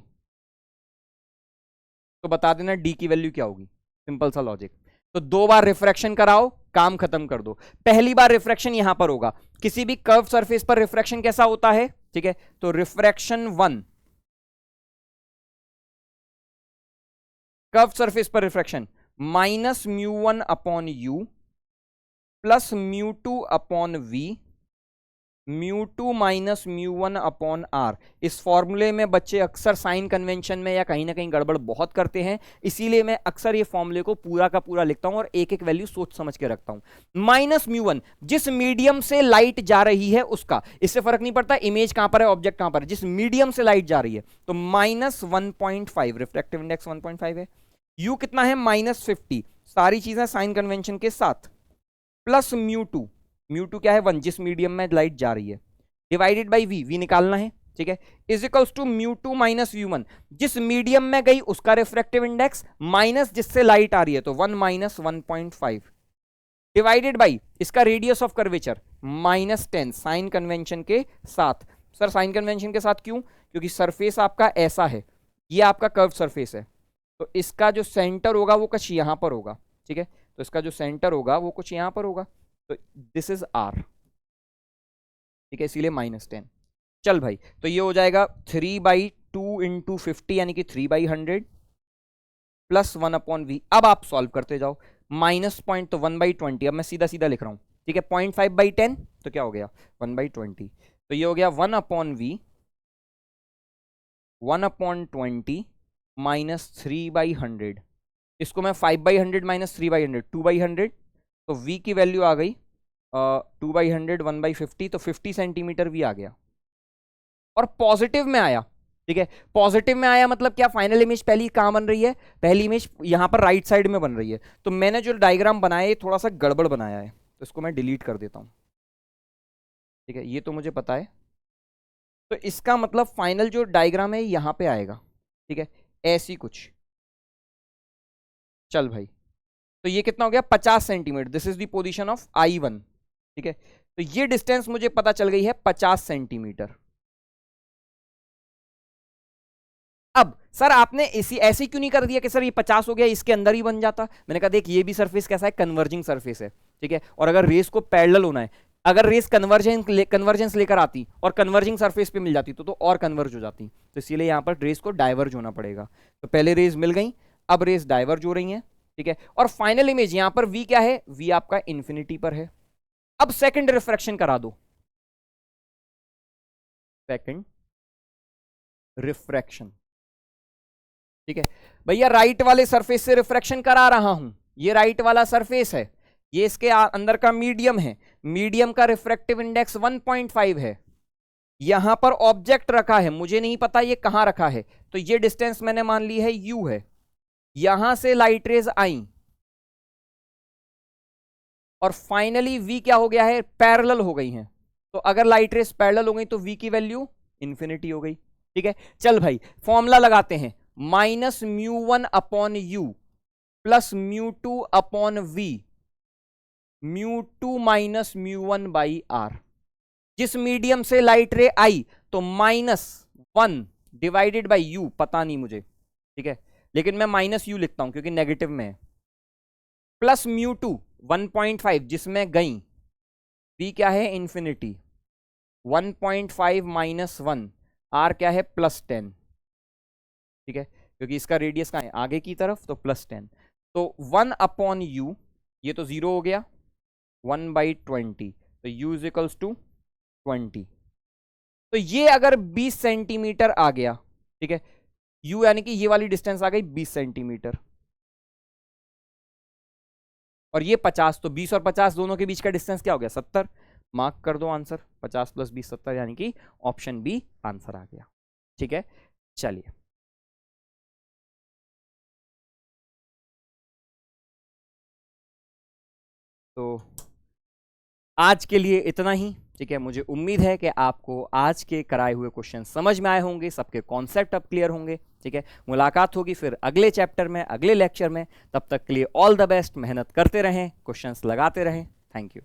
[SPEAKER 1] तो बता देना डी की वैल्यू क्या होगी, सिंपल सा लॉजिक। तो 2 बार रिफ्रैक्शन कराओ, काम खत्म कर दो। पहली बार रिफ्रैक्शन यहां पर होगा, किसी भी कर्व सरफेस पर रिफ्रैक्शन कैसा होता है, ठीक है, तो रिफ्रैक्शन 1, कर्व सरफेस पर refraction -μ1 upon u plus μ2 upon v, μ2 minus μ1 upon R. इस फॉर्मूले में बच्चे अक्सर साइन कन्वेंशन में या कहीं ना कहीं गड़बड़ बहुत करते हैं, इसीलिए मैं अक्सर ये फॉर्मूले को पूरा का पूरा लिखता हूं और एक एक वैल्यू सोच समझ के रखता हूं। माइनस μ1 जिस मीडियम से लाइट जा रही है उसका, इससे फर्क नहीं पड़ता इमेज कहां पर है, ऑब्जेक्ट कहां पर है, जिस मीडियम से लाइट जा रही है, तो -1.5, रिफ्रैक्टिव इंडेक्स 1.5 है। यू कितना है, -50, सारी चीजें साइन कन्वेंशन के साथ, प्लस μ2 क्या है 1, जिस मीडियम में लाइट जा रही है, डिवाइडेड बाई वी निकालना है, ठीक है, इज इक्वल्स टू μ2 माइनस μ1, जिस मीडियम में गई उसका रिफ्रैक्टिव इंडेक्स माइनस जिससे लाइट आ रही है, तो 1 माइनस 1.5 डिवाइडेड बाई इसका radius of curvature -10, sign convention के साथ। सर साइन कन्वेंशन के साथ क्यों, क्योंकि सरफेस आपका ऐसा है, ये आपका कर्व सरफेस है, तो इसका जो सेंटर होगा वो कुछ यहां पर होगा, ठीक है, तो इसका जो सेंटर होगा वो कुछ यहां पर होगा, तो दिस इज आर, ठीक है, इसीलिए -10। चल भाई, तो ये हो जाएगा 3/2 इंटू 50 यानी कि 3/100 प्लस 1 अपॉन वी। अब आप सॉल्व करते जाओ, माइनस पॉइंट तो 1/20, अब मैं सीधा सीधा लिख रहा हूं, ठीक है, 0.5/10 तो क्या हो गया 1/20, तो ये हो गया 1 अपॉन वी 1/20 माइनस 3/100, इसको मैं 5/100 माइनस 3/100 2/100, तो v की वैल्यू आ गई 2/100 1/50, तो 50 सेंटीमीटर v आ गया और पॉजिटिव में आया, ठीक है, पॉजिटिव में आया मतलब क्या, फाइनल इमेज पहली कहां बन रही है, पहली इमेज यहां पर राइट साइड में बन रही है, तो मैंने जो डायग्राम बनाया है थोड़ा सा गड़बड़ बनाया है, तो इसको मैं डिलीट कर देता हूं, ठीक है, ये तो मुझे पता है, तो इसका मतलब फाइनल जो डायग्राम है यहां पे आएगा, ठीक है, ऐसी कुछ। चल भाई, तो ये कितना हो गया 50 centimetre, this is the position of I1, ठीक है, तो ये डिस्टेंस मुझे पता चल गई है 50 सेंटीमीटर। अब सर आपने इसी ऐसे क्यों नहीं कर दिया कि सर ये 50 हो गया इसके अंदर ही बन जाता, मैंने कहा देख ये भी सरफेस कैसा है, कन्वर्जिंग सरफेस है, ठीक है, और अगर रेस को पैरेलल होना है, अगर रेस कन्वर्जेंस लेकर आती और कन्वर्जिंग सरफेस पे मिल जाती तो और कन्वर्ज हो जाती, तो इसीलिए यहां पर रेस को डाइवर्ज होना पड़ेगा, तो पहले रेस मिल गई, अब रेस डाइवर्ज हो रही है, ठीक है, और फाइनल इमेज यहां पर v क्या है, v आपका इंफिनिटी पर है। अब सेकंड रिफ्रैक्शन करा दो, सेकंड रिफ्रैक्शन, ठीक है भैया, राइट वाले सरफेस से रिफ्रैक्शन करा रहा हूं, ये राइट वाला सरफेस है, ये इसके अंदर का मीडियम है, मीडियम का रिफ्रैक्टिव इंडेक्स 1.5 है, यहां पर ऑब्जेक्ट रखा है, मुझे नहीं पता ये कहां रखा है, तो ये डिस्टेंस मैंने मान ली है u है, यहां से लाइट रेज आई और फाइनली v क्या हो गया है, पैरेलल हो गई हैं, तो अगर लाइट रेज पैरेलल हो गई तो v की वैल्यू इंफिनिटी हो गई, ठीक है। चल भाई फॉर्मूला लगाते हैं, -μ1 upon u plus μ2 upon v, μ2 minus μ1 by R, जिस मीडियम से लाइट रे आई तो -1 डिवाइडेड बाई यू, पता नहीं मुझे, ठीक है, लेकिन मैं -u लिखता हूं क्योंकि नेगेटिव में है, प्लस μ2 1.5 जिसमें गई, v क्या है इंफिनिटी, 1.5 माइनस 1, r क्या है +10, ठीक है, क्योंकि इसका रेडियस कहां है आगे की तरफ, तो +10, तो 1 अपॉन यू, ये तो 0 हो गया, 1/20, तो u इज इक्वल्स टू 20, तो ये अगर 20 सेंटीमीटर आ गया, ठीक है, u यानी कि ये वाली डिस्टेंस आ गई 20 सेंटीमीटर, और ये 50, तो 20 और 50 दोनों के बीच का डिस्टेंस क्या हो गया 70, मार्क कर दो आंसर, 50 + 20 70, यानी कि ऑप्शन बी आंसर आ गया, ठीक है। चलिए तो आज के लिए इतना ही, ठीक है। मुझे उम्मीद है कि आपको आज के कराए हुए क्वेश्चन समझ में आए होंगे, सबके कॉन्सेप्ट अब क्लियर होंगे, ठीक है। मुलाकात होगी फिर अगले चैप्टर में, अगले लेक्चर में। तब तक के लिए ऑल द बेस्ट, मेहनत करते रहें, क्वेश्चंस लगाते रहें। Thank you.